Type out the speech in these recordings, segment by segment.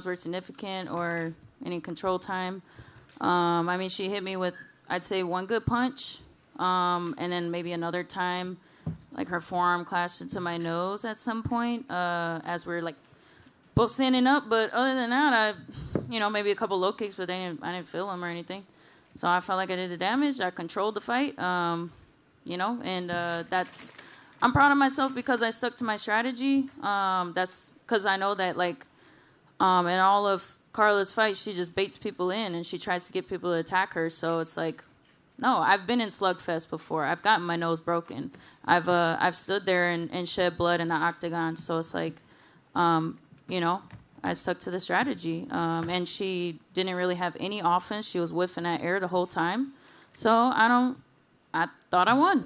were significant or any control time. I mean, she hit me with, I'd say, one good punch, and then maybe another time, like her forearm clashed into my nose at some point as we're like both standing up. But other than that, maybe a couple low kicks, but I didn't feel them or anything. So I felt like I did the damage. I controlled the fight, and I'm proud of myself because I stuck to my strategy. That's because I know that, like, in all of Carla's fights, she just baits people in and she tries to get people to attack her. So it's like, no, I've been in slugfest before. I've gotten my nose broken. I've stood there and shed blood in the octagon. So it's like, I stuck to the strategy. And she didn't really have any offense. She was whiffing that air the whole time. So I thought I won.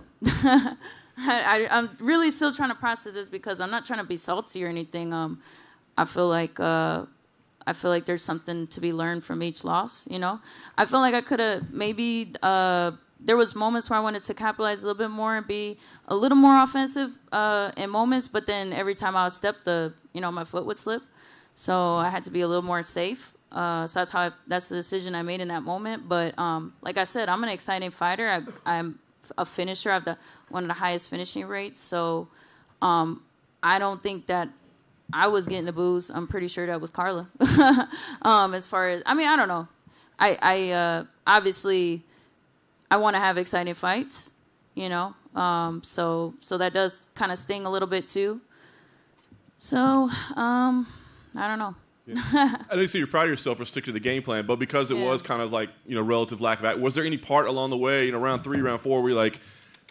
I'm really still trying to process this because I'm not trying to be salty or anything. I feel like there's something to be learned from each loss. I feel like I could have maybe. There was moments where I wanted to capitalize a little bit more and be a little more offensive in moments, but then every time I would step, my foot would slip. So I had to be a little more safe. So that's the decision I made in that moment. But like I said, I'm an exciting fighter. I'm a finisher. I have one of the highest finishing rates. So I don't think that I was getting the boos. I'm pretty sure that was Carla. As far as, I don't know. I obviously I want to have exciting fights, so that does kind of sting a little bit too. So I don't know. Yeah. I know you say you're proud of yourself for sticking to the game plan, but because it was kind of like, relative lack of act, was there any part along the way, round 3, round 4, where you're like,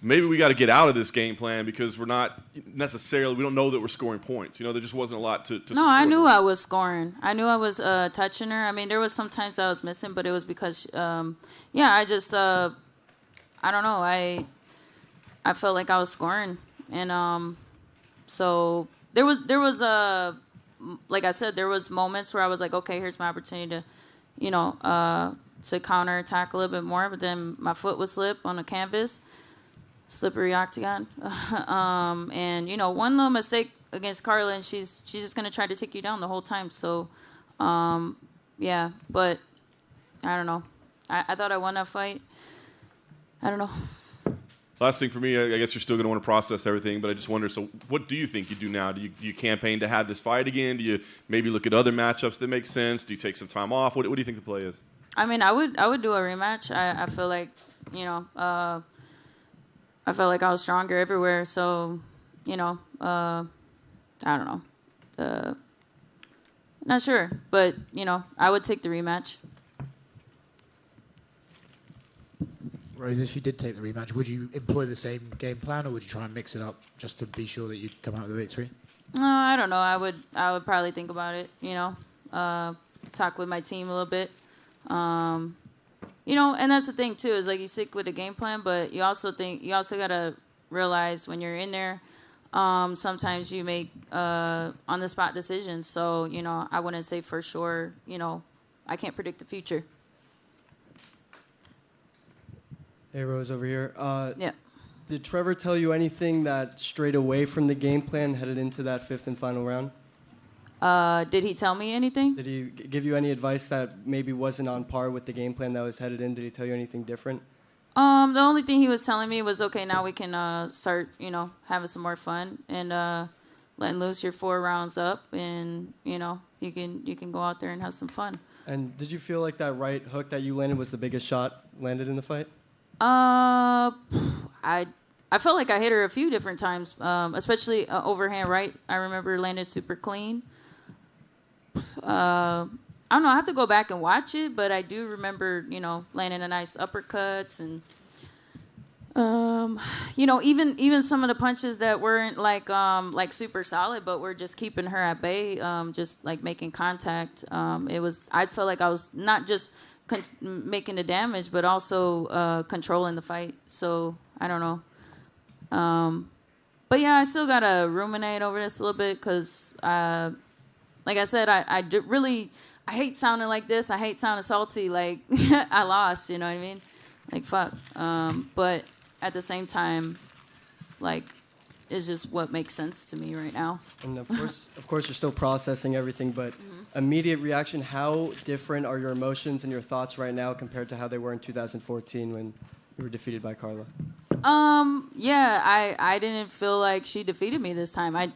maybe we got to get out of this game plan because we're not necessarily, we don't know that we're scoring points. There just wasn't a lot to No, I knew I was scoring. I knew I was touching her. I mean, there was some times I was missing, but it was because, I just, I don't know. I felt like I was scoring. And so there was like I said, there was moments where I was like, okay, here's my opportunity to, to counterattack a little bit more. But then my foot would slip on the canvas. Slippery octagon. And, one little mistake against Carla, and she's just going to try to take you down the whole time. So, but I don't know. I thought I won that fight. I don't know. Last thing for me, I guess you're still going to want to process everything, but I just wonder, so what do you think you do now? Do you campaign to have this fight again? Do you maybe look at other matchups that make sense? Do you take some time off? What do you think the play is? I mean, I would do a rematch. I feel like, I felt like I was stronger everywhere. So, I don't know. Not sure. But, I would take the rematch. Rose, if you did take the rematch, would you employ the same game plan or would you try and mix it up just to be sure that you'd come out with a victory? I don't know. I would probably think about it, talk with my team a little bit. And that's the thing too, is like you stick with the game plan, but you also gotta realize when you're in there, sometimes you make on the spot decisions. So, I wouldn't say for sure, I can't predict the future. Hey, Rose, over here. Yeah. Did Trevor tell you anything that strayed away from the game plan headed into that 5th and final round? Did he tell me anything? Did he give you any advice that maybe wasn't on par with the game plan that was headed in? Did he tell you anything different? The only thing he was telling me was, okay, now we can start, having some more fun and letting loose your 4 rounds up, and you can go out there and have some fun. And did you feel like that right hook that you landed was the biggest shot landed in the fight? I felt like I hit her a few different times, especially overhand right. I remember landed super clean. I don't know. I have to go back and watch it, but I do remember, landing a nice uppercuts and, even some of the punches that weren't like super solid, but were just keeping her at bay, just like making contact. I felt like I was not just making the damage, but also controlling the fight. So I don't know. But yeah, I still gotta ruminate over this a little bit because, like I said, I hate sounding like this. I hate sounding salty. Like I lost. You know what I mean? Like fuck. But at the same time, like is just what makes sense to me right now. And of course, you're still processing everything, but immediate reaction, how different are your emotions and your thoughts right now compared to how they were in 2014 when you were defeated by Carla? Yeah, I didn't feel like she defeated me this time. I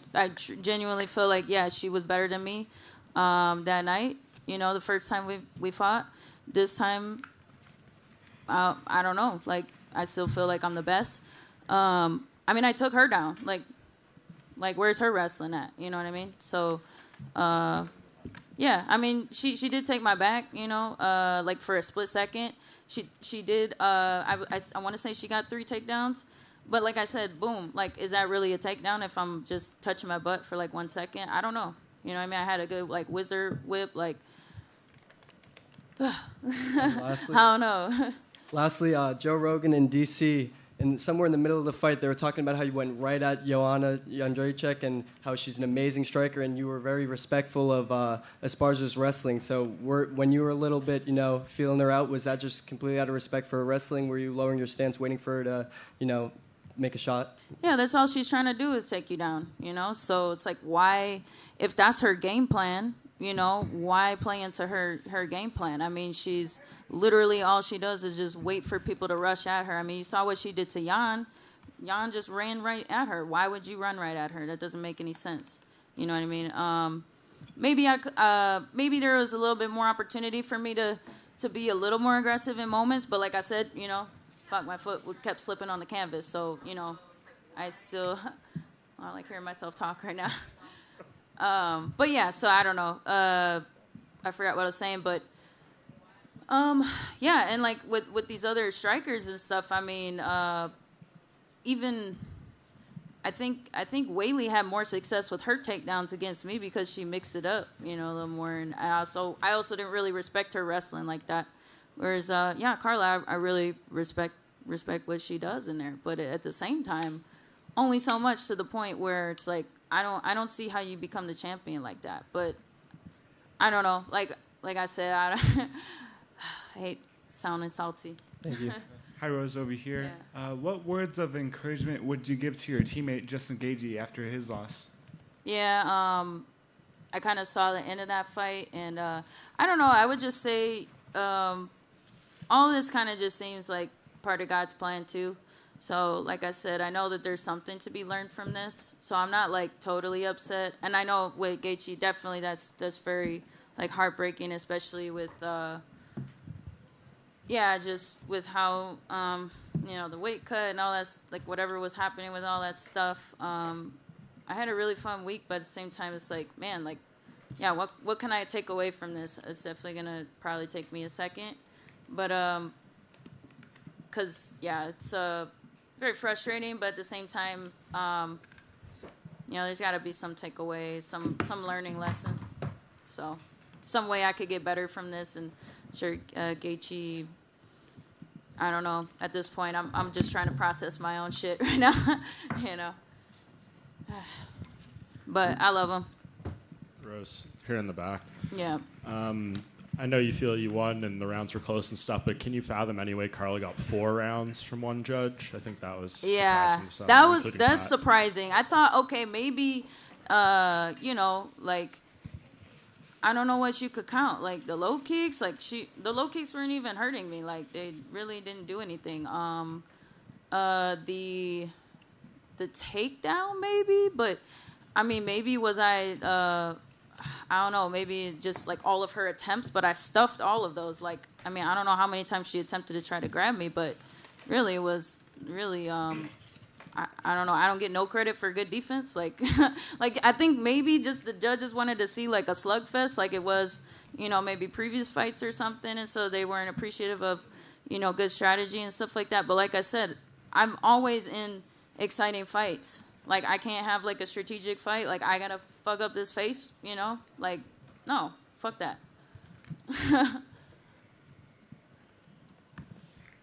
genuinely feel like, yeah, she was better than me that night. You know, the first time we fought. This time, I don't know. Like, I still feel like I'm the best. I mean, I took her down. Like where's her wrestling at? You know what I mean? So, yeah. I mean, she did take my back. You know, like for a split second. She did. I want to say she got 3 takedowns, but like I said, boom. Like, is that really a takedown if I'm just touching my butt for like 1 second? I don't know. You know what I mean? I had a good like wizard whip. Like, Lastly, I don't know. Lastly, Joe Rogan in D.C., and somewhere in the middle of the fight, they were talking about how you went right at Joanna Jędrzejczyk and how she's an amazing striker, and you were very respectful of Esparza's wrestling. So when you were a little bit, you know, feeling her out, was that just completely out of respect for her wrestling? Were you lowering your stance, waiting for her to, you know, make a shot? Yeah, that's all she's trying to do is take you down, you know? So it's like, why, if that's her game plan, you know, why play into her game plan? I mean, she's literally all she does is just wait for people to rush at her. I mean, you saw what she did to Jan. Jan just ran right at her. Why would you run right at her? That doesn't make any sense. You know what I mean? Maybe there was a little bit more opportunity for me to be a little more aggressive in moments. But like I said, you know, fuck, my foot kept slipping on the canvas. So, you know, I still, I like hearing myself talk right now. But yeah, so I don't know. I forgot what I was saying, but yeah, and like with these other strikers and stuff, I mean, even I think Whaley had more success with her takedowns against me because she mixed it up, you know, a little more, and I also didn't really respect her wrestling like that. Whereas, yeah, Carla, I really respect what she does in there, but at the same time, only so much to the point where it's like I don't see how you become the champion like that. But I don't know, like I said, I hate sounding salty. Thank you. Hi, Rose, over here. Yeah. What words of encouragement would you give to your teammate, Justin Gagey, after his loss? Yeah, I kind of saw the end of that fight, and I don't know. I would just say all this kind of just seems like part of God's plan, too. So, like I said, I know that there's something to be learned from this. So I'm not, like, totally upset. And I know with Gaethje, definitely that's very, like, heartbreaking, especially with yeah, just with how, you know, the weight cut and all that, like, whatever was happening with all that stuff. I had a really fun week, but at the same time, it's like, man, like, yeah, what can I take away from this? It's definitely going to probably take me a second. But, because, yeah, it's very frustrating, but at the same time, you know, there's got to be some takeaway, some learning lesson. So, some way I could get better from this, and sure, Gaethje, I don't know. At this point, I'm just trying to process my own shit right now, you know. But I love him. Rose, here in the back. Yeah. I know you feel you won and the rounds were close and stuff, but can you fathom anyway Carla got 4 rounds from one judge? I think that was surprising to some, that's surprising. I thought, okay, maybe, you know, like, I don't know what you could count. Like, the low kicks, like, the low kicks weren't even hurting me. Like, they really didn't do anything. The takedown, maybe, but, I mean, maybe was I don't know, maybe just, like, all of her attempts, but I stuffed all of those. Like, I mean, I don't know how many times she attempted to try to grab me, but really it was really, I don't know. I don't get no credit for good defense. Like, like I think maybe just the judges wanted to see, like, a slugfest, like it was, you know, maybe previous fights or something, and so they weren't appreciative of, you know, good strategy and stuff like that. But like I said, I'm always in exciting fights. Like, I can't have, like, a strategic fight. Like, I got to fuck up this face, you know? Like, no, fuck that.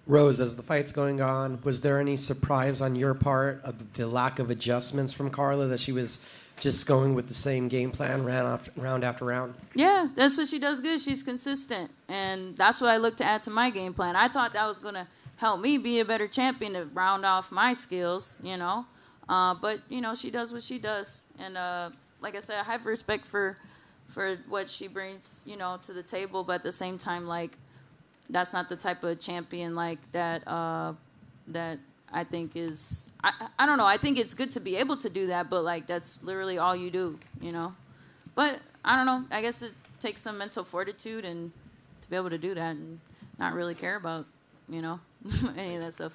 Rose, as the fight's going on, was there any surprise on your part of the lack of adjustments from Carla, that she was just going with the same game plan round after round? Yeah, that's what she does good. She's consistent. And that's what I look to add to my game plan. I thought that was going to help me be a better champion to round off my skills, you know? But, she does what she does. And like I said, I have respect for what she brings, to the table. But at the same time, like, that's not the type of champion, like, that I think is... I don't know. I think it's good to be able to do that, but, like, that's literally all you do, But, I don't know. I guess it takes some mental fortitude and to be able to do that and not really care about, any of that stuff.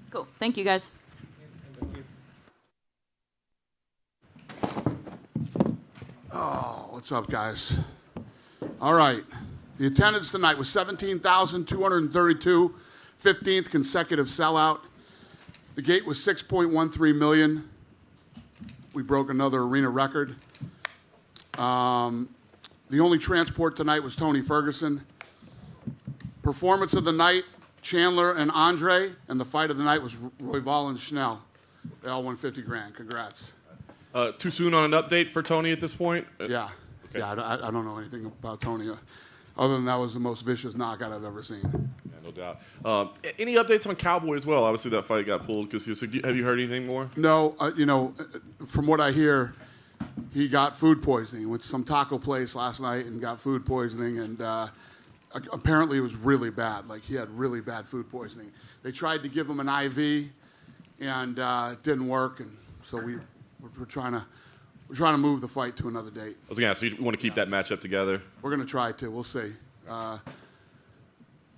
Cool. Thank you, guys. Oh, what's up, guys? All right. The attendance tonight was 17,232, 15th consecutive sellout. The gate was 6.13 million. We broke another arena record. The only transport tonight was Tony Ferguson. Performance of the night, Chandler and Andre, and the fight of the night was Royval and Schnell. They all won $50,000. Congrats. Too soon on an update for Tony at this point? Yeah. Okay. Yeah, I don't know anything about Tony. Other than that was the most vicious knockout I've ever seen. Yeah, no doubt. Any updates on Cowboy as well? Obviously, that fight got pulled. Have you heard anything more? No. From what I hear, he got food poisoning. Went to some taco place last night and got food poisoning, and apparently it was really bad. Like, he had really bad food poisoning. They tried to give him an IV, and it didn't work, and so we're trying to move the fight to another date. I was going to ask, so you want to keep that matchup together? We're going to try to. We'll see. I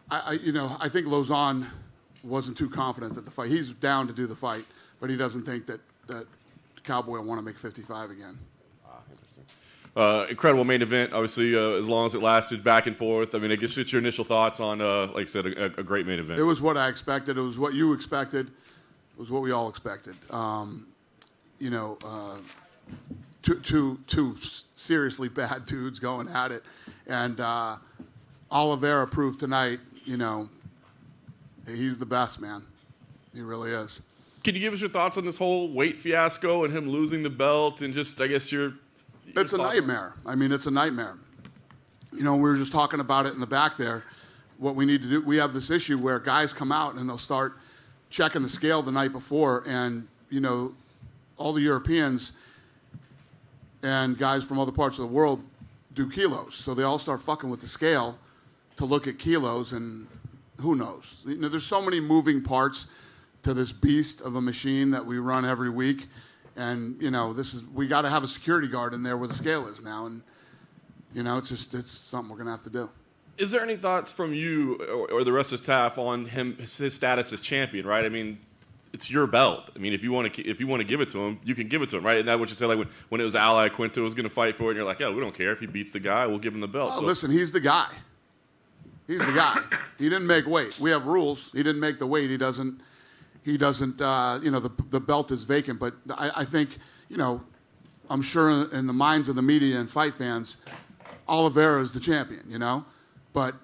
think Lozon wasn't too confident that the fight. He's down to do the fight, but he doesn't think that Cowboy will want to make 55 again. Interesting. Incredible main event. Obviously, as long as it lasted, back and forth. I mean, I guess just your initial thoughts on, like I said, a great main event. It was what I expected. It was what you expected. It was what we all expected. Two seriously bad dudes going at it, and Oliveira proved tonight, he's the best, man. He really is. Can you give us your thoughts on this whole weight fiasco and him losing the belt and just, I guess, It's a nightmare. I mean, it's a nightmare. We were just talking about it in the back there. What we need to do, we have this issue where guys come out and they'll start checking the scale the night before, and, all the Europeans and guys from other parts of the world do kilos. So they all start fucking with the scale to look at kilos, and who knows? There's so many moving parts to this beast of a machine that we run every week. And, we got to have a security guard in there where the scale is now. And, it's something we're going to have to do. Is there any thoughts from you or the rest of the staff on his status as champion, right? I mean, it's your belt. I mean, if you want to give it to him, you can give it to him, right? And that's what you said, like when it was Ally Quinto was going to fight for it, and you're like, yeah, we don't care if he beats the guy, we'll give him the belt. Oh, listen, he's the guy. He's the guy. He didn't make weight. We have rules. He didn't make the weight. He doesn't. The belt is vacant. But I think, I'm sure in the minds of the media and fight fans, Oliveira is the champion. But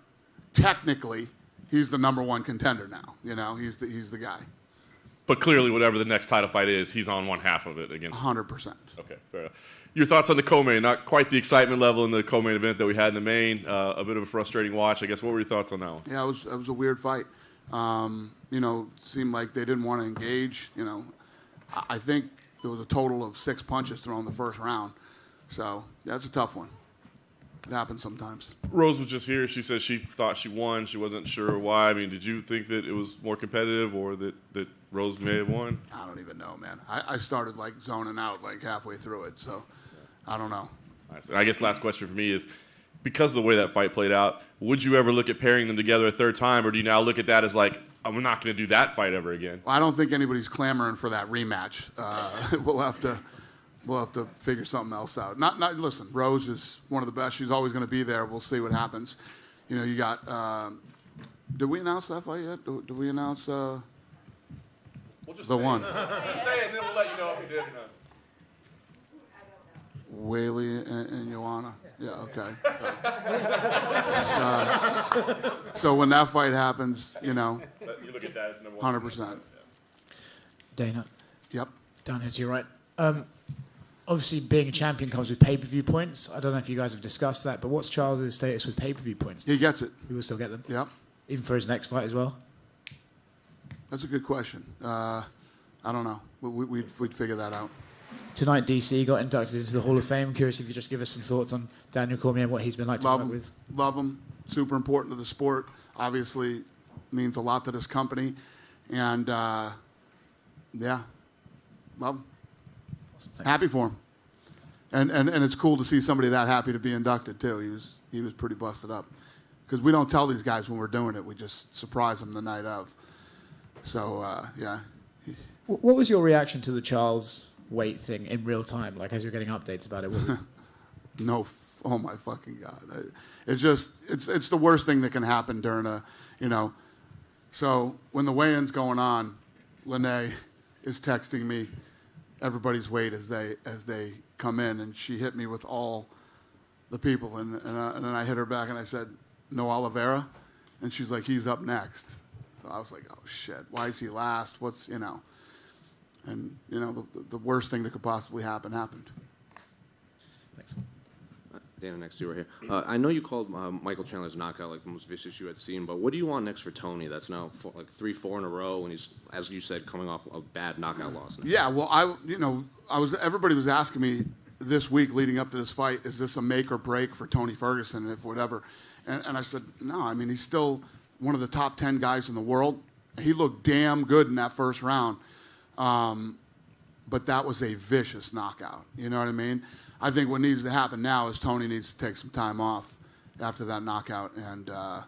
technically, he's the number one contender now. He's the guy. But clearly, whatever the next title fight is, he's on one half of it against. 100%. Okay, fair enough. Your thoughts on the co-main? Not quite the excitement level in the co-main event that we had in the main. A bit of a frustrating watch, I guess. What were your thoughts on that one? Yeah, it was a weird fight. It seemed like they didn't want to engage. I think there was a total of 6 punches thrown in the first round. So that's a tough one. It happens sometimes. Rose was just here. She said she thought she won. She wasn't sure why. I mean, did you think that it was more competitive or that Rose may have won? I don't even know, man. I started, zoning out, halfway through it. So I don't know. I guess last question for me is, because of the way that fight played out, would you ever look at pairing them together a third time, or do you now look at that as I'm not going to do that fight ever again? Well, I don't think anybody's clamoring for that rematch. We'll have to figure something else out. Listen, Rose is one of the best. She's always going to be there. We'll see what happens. You got. Did we announce that fight yet? Did we announce the one? Just say it, and then we'll let you know if we did or not. Whaley and Joanna. Yeah, okay. So when that fight happens, you look at that as number 100%. Dana. Yep. Down here to your right. Obviously, being a champion comes with pay-per-view points. I don't know if you guys have discussed that, but what's Charles' status with pay-per-view points? He gets it. He will still get them? Yep. Even for his next fight as well? That's a good question. I don't know. We'd figure that out. Tonight, DC got inducted into the Hall of Fame. Curious if you could just give us some thoughts on Daniel Cormier and what he's been like to work with. Love him. Super important to the sport. Obviously means a lot to this company. And, yeah, love him. Awesome. Happy for him. And it's cool to see somebody that happy to be inducted, too. He was pretty busted up. Because we don't tell these guys when we're doing it. We just surprise them the night of. So, yeah. What was your reaction to the Charles weight thing in real time, like as you're getting updates about it? No, oh my fucking God. It's the worst thing that can happen during a, So when the weigh-in's going on, Lene is texting me everybody's weight as they come in, and she hit me with all the people, and then I hit her back and I said, no Oliveira? And she's like, he's up next. So I was like, oh shit, why is he last? What's, And, the worst thing that could possibly happen happened. Thanks. Dana, next to you right here. I know you called Michael Chandler's knockout like the most vicious you had seen, but what do you want next for Tony? That's now 3-4 in a row, and he's, as you said, coming off a bad knockout loss. Now. Yeah, well, everybody was asking me this week leading up to this fight, is this a make or break for Tony Ferguson, if whatever? And I said, no, I mean, he's still one of the top 10 guys in the world. He looked damn good in that first round. But that was a vicious knockout. You know what I mean? I think what needs to happen now is Tony needs to take some time off after that knockout, and I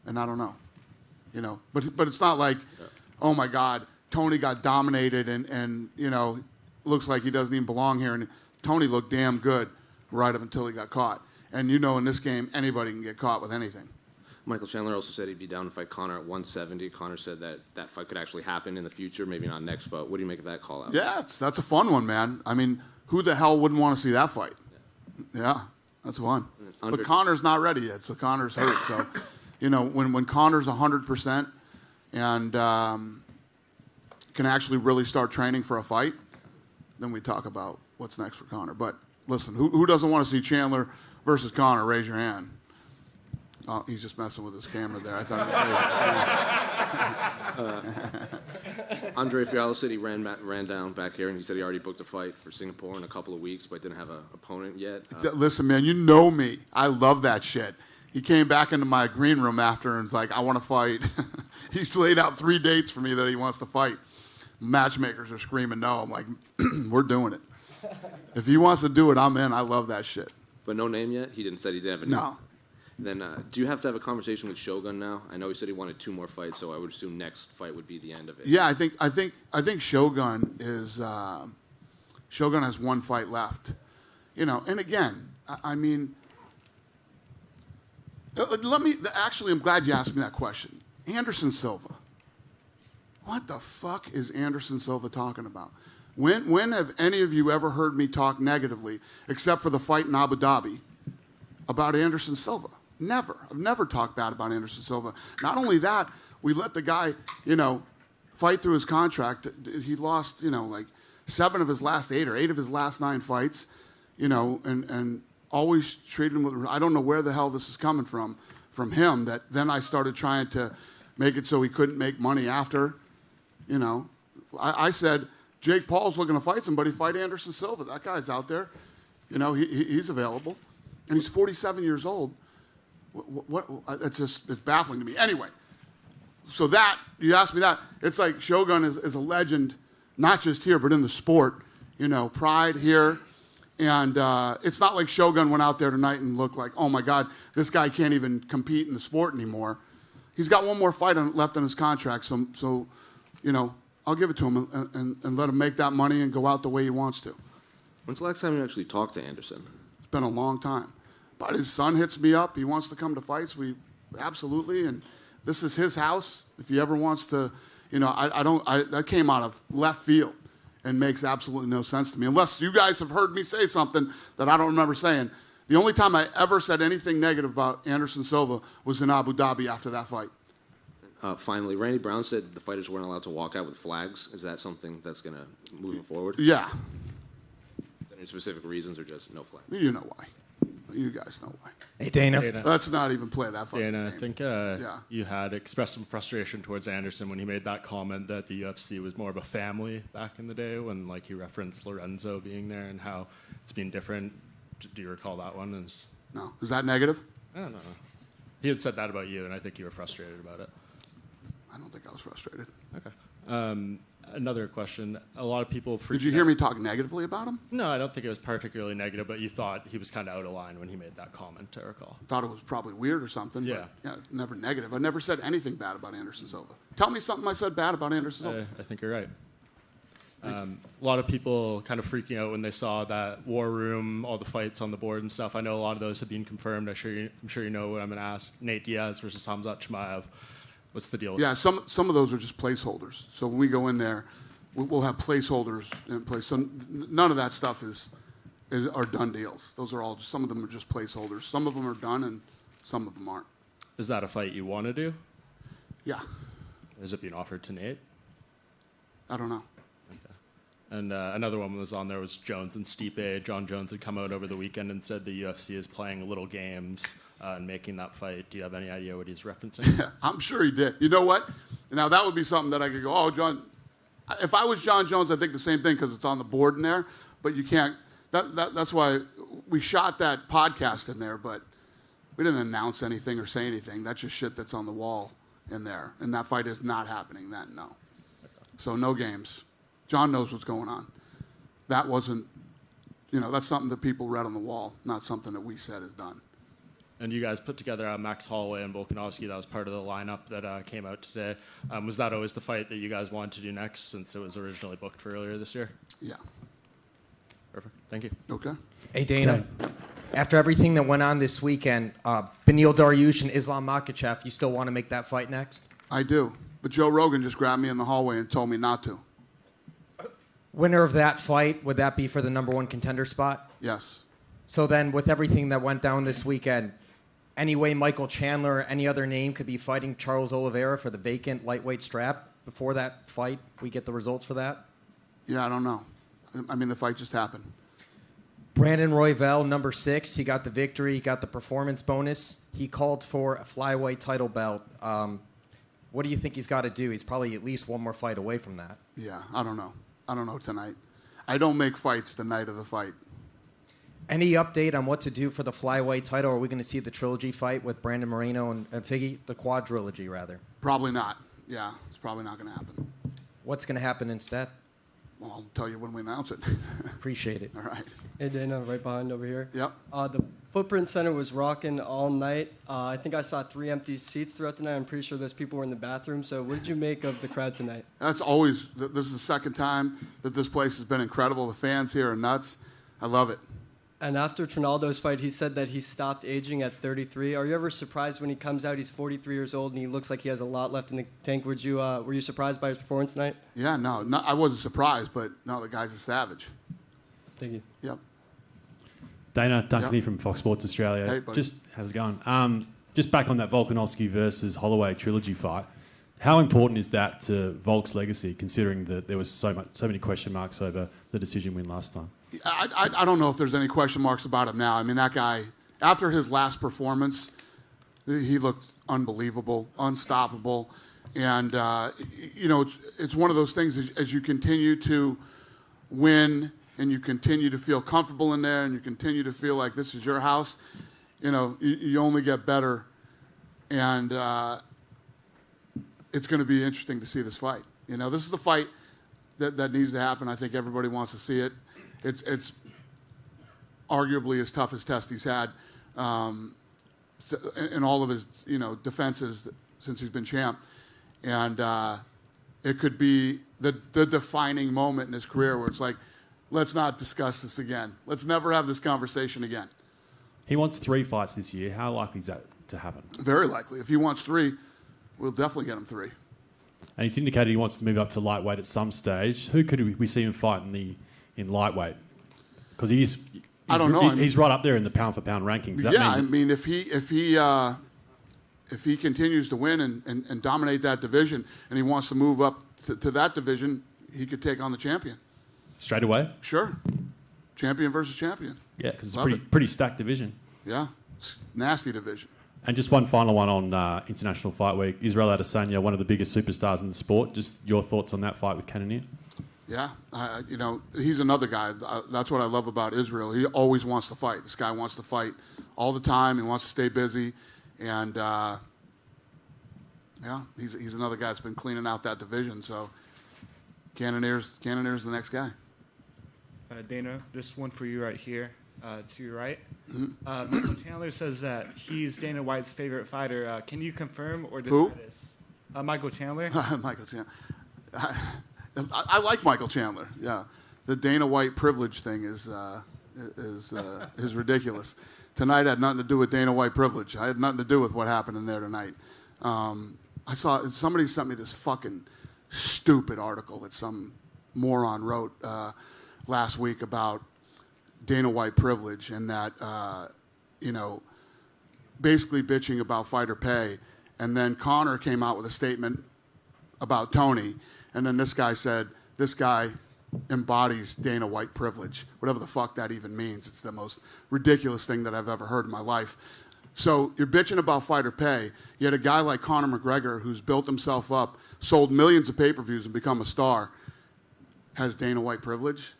don't know. But it's not like, oh my God, Tony got dominated and looks like he doesn't even belong here. And Tony looked damn good right up until he got caught. And in this game, anybody can get caught with anything. Michael Chandler also said he'd be down to fight Conor at 170. Conor said that fight could actually happen in the future, maybe not next, but what do you make of that call out? Yeah, that's a fun one, man. I mean, who the hell wouldn't want to see that fight? Yeah, that's fun. But Conor's not ready yet, so Conor's hurt. So, when Conor's 100% and can actually really start training for a fight, then we talk about what's next for Conor. But listen, who doesn't want to see Chandler versus Conor? Raise your hand. Oh, he's just messing with his camera there. I thought. Andre Fiallo said he ran down back here, and he said he already booked a fight for Singapore in a couple of weeks, but didn't have an opponent yet. Listen, man, you know me. I love that shit. He came back into my green room after and was like, I want to fight. He's laid out 3 dates for me that he wants to fight. Matchmakers are screaming no. I'm like, we're doing it. If he wants to do it, I'm in. I love that shit. But no name yet? He didn't say he didn't have a name? No. Then do you have to have a conversation with Shogun now? I know he said he wanted 2 more fights, so I would assume next fight would be the end of it. Yeah, I think Shogun is Shogun has 1 fight left. And again, I mean, I'm glad you asked me that question. Anderson Silva. What the fuck is Anderson Silva talking about? When have any of you ever heard me talk negatively, except for the fight in Abu Dhabi, about Anderson Silva? Never. I've never talked bad about Anderson Silva. Not only that, we let the guy, fight through his contract. He lost, like 7 of his last 8 or 8 of his last 9 fights, and always treated him with, I don't know where the hell this is coming from him, that then I started trying to make it so he couldn't make money after, I said, Jake Paul's looking to fight somebody, fight Anderson Silva. That guy's out there. He's available. And he's 47 years old. It's baffling to me. Anyway, so you asked me that. It's like Shogun is a legend, not just here, but in the sport. Pride here. And it's not like Shogun went out there tonight and looked like, oh, my God, this guy can't even compete in the sport anymore. He's got 1 more fight left on his contract. So I'll give it to him and let him make that money and go out the way he wants to. When's the last time you actually talked to Anderson? It's been a long time. But his son hits me up. He wants to come to fights. Absolutely. And this is his house. If he ever wants to, that came out of left field and makes absolutely no sense to me. Unless you guys have heard me say something that I don't remember saying. The only time I ever said anything negative about Anderson Silva was in Abu Dhabi after that fight. Finally, Randy Brown said the fighters weren't allowed to walk out with flags. Is that something that's going to move forward? Yeah. Any specific reasons or just no flag? You know why. You guys know why. Hey, Dana. Let's not even play that fucking Dana, game. I think you had expressed some frustration towards Anderson when he made that comment that the UFC was more of a family back in the day when like he referenced Lorenzo being there and how it's been different. Do you recall that one? No. Is that negative? I don't know. He had said that about you, and I think you were frustrated about it. I don't think I was frustrated. Okay. Another question. A lot of people... Did you hear me talk negatively about him? No, I don't think it was particularly negative, but you thought he was kind of out of line when he made that comment, I recall. Thought it was probably weird or something. Yeah. But never negative. I never said anything bad about Anderson Silva. Tell me something I said bad about Anderson Silva. I think you're right. A lot of people kind of freaking out when they saw that war room, all the fights on the board and stuff. I know a lot of those have been confirmed. I'm sure you know what I'm going to ask. Nate Diaz versus Hamzat Chimaev. What's the deal with that? Some of those are just placeholders. So when we go in there, we'll have placeholders in place. So none of that stuff are done deals. Those are all just, some of them are just placeholders. Some of them are done and some of them aren't. Is that a fight you want to do? Yeah. Is it being offered to Nate? I don't know. And another one was on there was Jones and Stipe. John Jones had come out over the weekend and said the UFC is playing little games and making that fight. Do you have any idea what he's referencing? Yeah, I'm sure he did. You know what? Now, that would be something that I could go, oh, John. If I was John Jones, I'd think the same thing because it's on the board in there. But you can't. That's why we shot that podcast in there, but we didn't announce anything or say anything. That's just shit that's on the wall in there. And that fight is not happening then, no. So no games. John knows what's going on. That wasn't, that's something that people read on the wall, not something that we said is done. And you guys put together Max Holloway and Volkanovski. That was part of the lineup that came out today. Was that always the fight that you guys wanted to do next since it was originally booked for earlier this year? Yeah. Perfect. Thank you. Okay. Hey, Dana. After everything that went on this weekend, Beneil Dariush and Islam Makhachev, you still want to make that fight next? I do. But Joe Rogan just grabbed me in the hallway and told me not to. Winner of that fight, would that be for the number one contender spot? Yes. So then, with everything that went down this weekend, any way Michael Chandler or any other name could be fighting Charles Oliveira for the vacant lightweight strap before that fight, we get the results for that? Yeah, I don't know. I mean, the fight just happened. Brandon Royval, number 6, he got the victory, he got the performance bonus. He called for a flyweight title belt. What do you think he's got to do? He's probably at least one more fight away from that. Yeah, I don't know. I don't know tonight. I don't make fights the night of the fight. Any update on what to do for the flyweight title? Are we going to see the trilogy fight with Brandon Moreno and Figgy? The quadrilogy, rather. Probably not. Yeah, it's probably not going to happen. What's going to happen instead? Well, I'll tell you when we announce it. Appreciate it. All right. Hey, Dana, right behind over here. Yep. The Footprint Center was rocking all night. I think I saw 3 empty seats throughout the night. I'm pretty sure those people were in the bathroom. So what did you make of the crowd tonight? This is the second time that this place has been incredible. The fans here are nuts. I love it. And after Trinaldo's fight, he said that he stopped aging at 33. Are you ever surprised when he comes out, he's 43 years old, and he looks like he has a lot left in the tank? Were you surprised by his performance tonight? Yeah, no, I wasn't surprised, but no, the guy's a savage. Thank you. Yep. Dana, Duncan here from Fox Sports Australia. Hey, buddy. How's it going? Just back on that Volkanovski versus Holloway trilogy fight. How important is that to Volk's legacy, considering that there was so many question marks over the decision win last time? I don't know if there's any question marks about him now. I mean, that guy, after his last performance, he looked unbelievable, unstoppable. And, it's one of those things as you continue to win and you continue to feel comfortable in there and you continue to feel like this is your house, you only get better. And it's going to be interesting to see this fight. This is the fight that needs to happen. I think everybody wants to see it. It's arguably as tough as test he's had in all of his defenses since he's been champ, and it could be the defining moment in his career where it's like, let's not discuss this again. Let's never have this conversation again. He wants 3 fights this year. How likely is that to happen? Very likely. If he wants 3, we'll definitely get him 3. And he's indicated he wants to move up to lightweight at some stage. Who could we see him fight in lightweight? Because I don't know. He's right up there in the pound for pound rankings. If he continues to win and dominate that division, and he wants to move up to that division, he could take on the champion straight away. Sure, champion versus champion. Yeah, because it's a pretty stacked division. Yeah, it's nasty division. And just one final one on International Fight Week. Israel Adesanya, one of the biggest superstars in the sport. Just your thoughts on that fight with Cannonier? Yeah, he's another guy. That's what I love about Israel. He always wants to fight. This guy wants to fight all the time. He wants to stay busy. And, he's another guy that's been cleaning out that division. So Cannonier's the next guy. Dana, this one for you right here, to your right. Mm-hmm. Michael Chandler says that he's Dana White's favorite fighter. Can you confirm or deny Who? this? Michael Chandler. Michael Chandler. I like Michael Chandler. Yeah, the Dana White privilege thing is ridiculous. Tonight had nothing to do with Dana White privilege. I had nothing to do with what happened in there tonight. I saw somebody sent me this fucking stupid article that some moron wrote last week about Dana White privilege and that basically bitching about fighter pay. And then Conor came out with a statement about Tony. And then this guy said, this guy embodies Dana White privilege, whatever the fuck that even means. It's the most ridiculous thing that I've ever heard in my life. So you're bitching about fighter pay, yet a guy like Conor McGregor, who's built himself up, sold millions of pay-per-views and become a star, has Dana White privilege?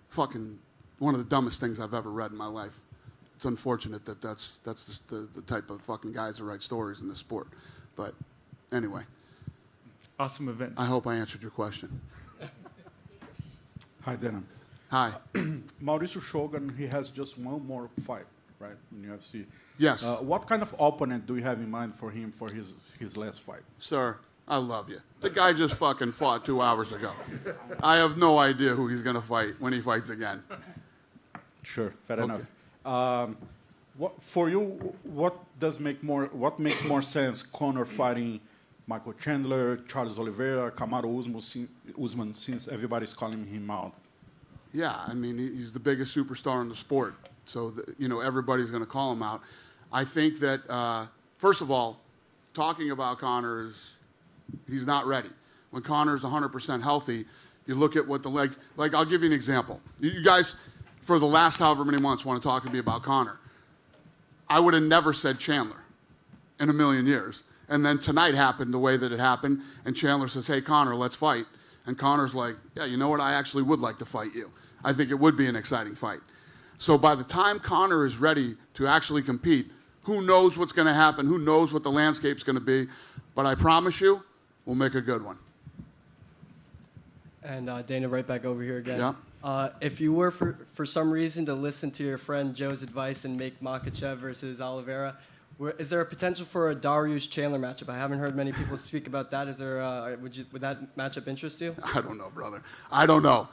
Fucking one of the dumbest things I've ever read in my life. It's unfortunate that that's just the type of fucking guys that write stories in this sport. But anyway. Awesome event. I hope I answered your question. Hi, Dana. Hi. Mauricio Shogun, he has just one more fight, right, in UFC. Yes. What kind of opponent do you have in mind for him for his last fight? Sir, I love you. The guy just fucking fought 2 hours ago. I have no idea who he's going to fight when he fights again. Sure, fair enough. For you, what makes more sense? Conor fighting Michael Chandler, Charles Oliveira, Kamaru Usman, since everybody's calling him out. Yeah, I mean, he's the biggest superstar in the sport. So, everybody's going to call him out. I think that, first of all, talking about Conor he's not ready. When Conor's 100% healthy, you look at what the leg, like I'll give you an example. You guys, for the last however many months, want to talk to me about Conor. I would have never said Chandler in a million years. And then tonight happened the way that it happened, and Chandler says, hey, Conor, let's fight. And Conor's like, yeah, you know what? I actually would like to fight you. I think it would be an exciting fight. So by the time Conor is ready to actually compete, who knows what's going to happen? Who knows what the landscape's going to be? But I promise you, we'll make a good one. And Dana, right back over here again. Yeah. If you were, for some reason, to listen to your friend Joe's advice and make Makhachev versus Oliveira, is there a potential for a Dariush Chandler matchup? I haven't heard many people speak about that. Is there? Would that matchup interest you? I don't know, brother. I don't know.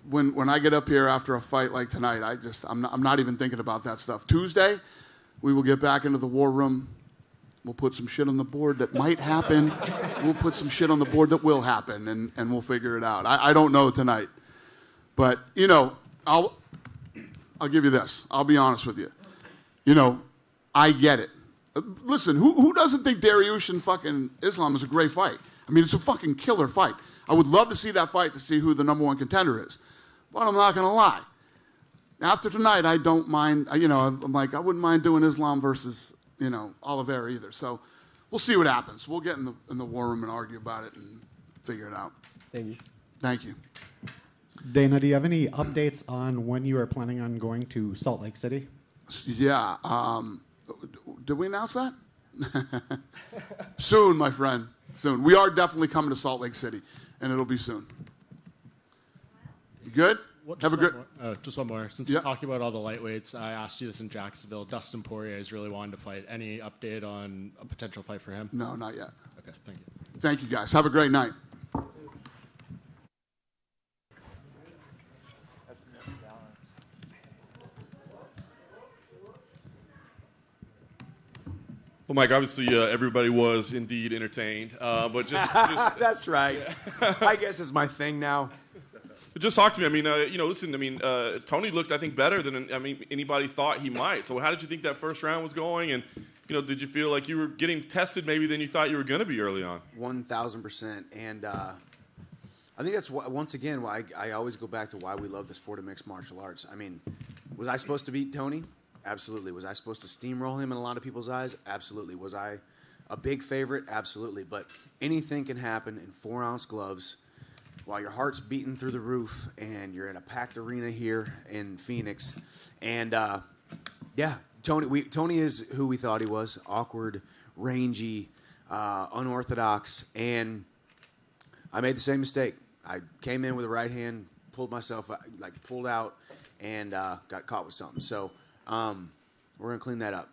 When I get up here after a fight like tonight, I'm not even thinking about that stuff. Tuesday, we will get back into the war room. We'll put some shit on the board that might happen. We'll put some shit on the board that will happen, and we'll figure it out. I don't know tonight. But, I'll give you this. I'll be honest with you. I get it. Listen, who doesn't think Dariush and fucking Islam is a great fight? I mean, it's a fucking killer fight. I would love to see that fight to see who the number one contender is. But I'm not going to lie. After tonight, I don't mind. I'm like, I wouldn't mind doing Islam versus, Oliveira either. So we'll see what happens. We'll get in the war room and argue about it and figure it out. Thank you. Thank you. Dana, do you have any updates on when you are planning on going to Salt Lake City? Yeah. Did we announce that? Soon, my friend. Soon. We are definitely coming to Salt Lake City, and it'll be soon. You good? Have a good. Just one more. Since we're talking about all the lightweights, I asked you this in Jacksonville. Dustin Poirier is really wanting to fight. Any update on a potential fight for him? No, not yet. Okay, thank you. Thank you, guys. Have a great night. Well, Mike, obviously everybody was indeed entertained, but just that's right. I guess it's my thing now. Just talk to me. I mean, listen. I mean, Tony looked, I think, better than anybody thought he might. So, how did you think that first round was going? And did you feel like you were getting tested maybe than you thought you were going to be early on? 1,000%. And I think that's once again why I always go back to why we love the sport of mixed martial arts. I mean, was I supposed to beat Tony? Absolutely. Was I supposed to steamroll him in a lot of people's eyes? Absolutely. Was I a big favorite? Absolutely. But anything can happen in 4-ounce gloves while your heart's beating through the roof and you're in a packed arena here in Phoenix. And, Tony is who we thought he was, awkward, rangy, unorthodox, and I made the same mistake. I came in with a right hand, pulled out, and got caught with something. So we're going to clean that up.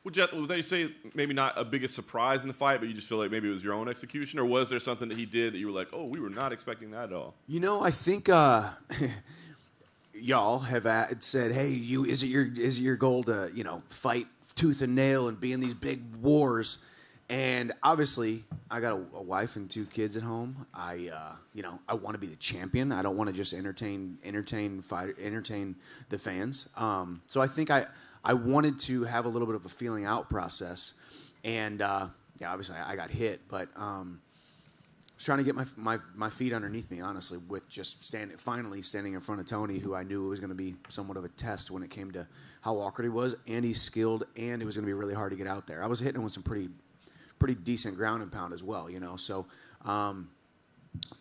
Would they say maybe not a biggest surprise in the fight, but you just feel like maybe it was your own execution, or was there something that he did that you were like, oh, we were not expecting that at all? I think y'all have said, hey, is it your goal to fight tooth and nail and be in these big wars? And obviously, I got a wife and 2 kids at home. I want to be the champion. I don't want to just entertain the fans. So I think I wanted to have a little bit of a feeling out process. And obviously I got hit, but I was trying to get my feet underneath me, honestly, with just finally standing in front of Tony, who I knew was going to be somewhat of a test when it came to how awkward he was, and he's skilled, and it was going to be really hard to get out there. I was hitting him with some pretty decent ground and pound as well, So,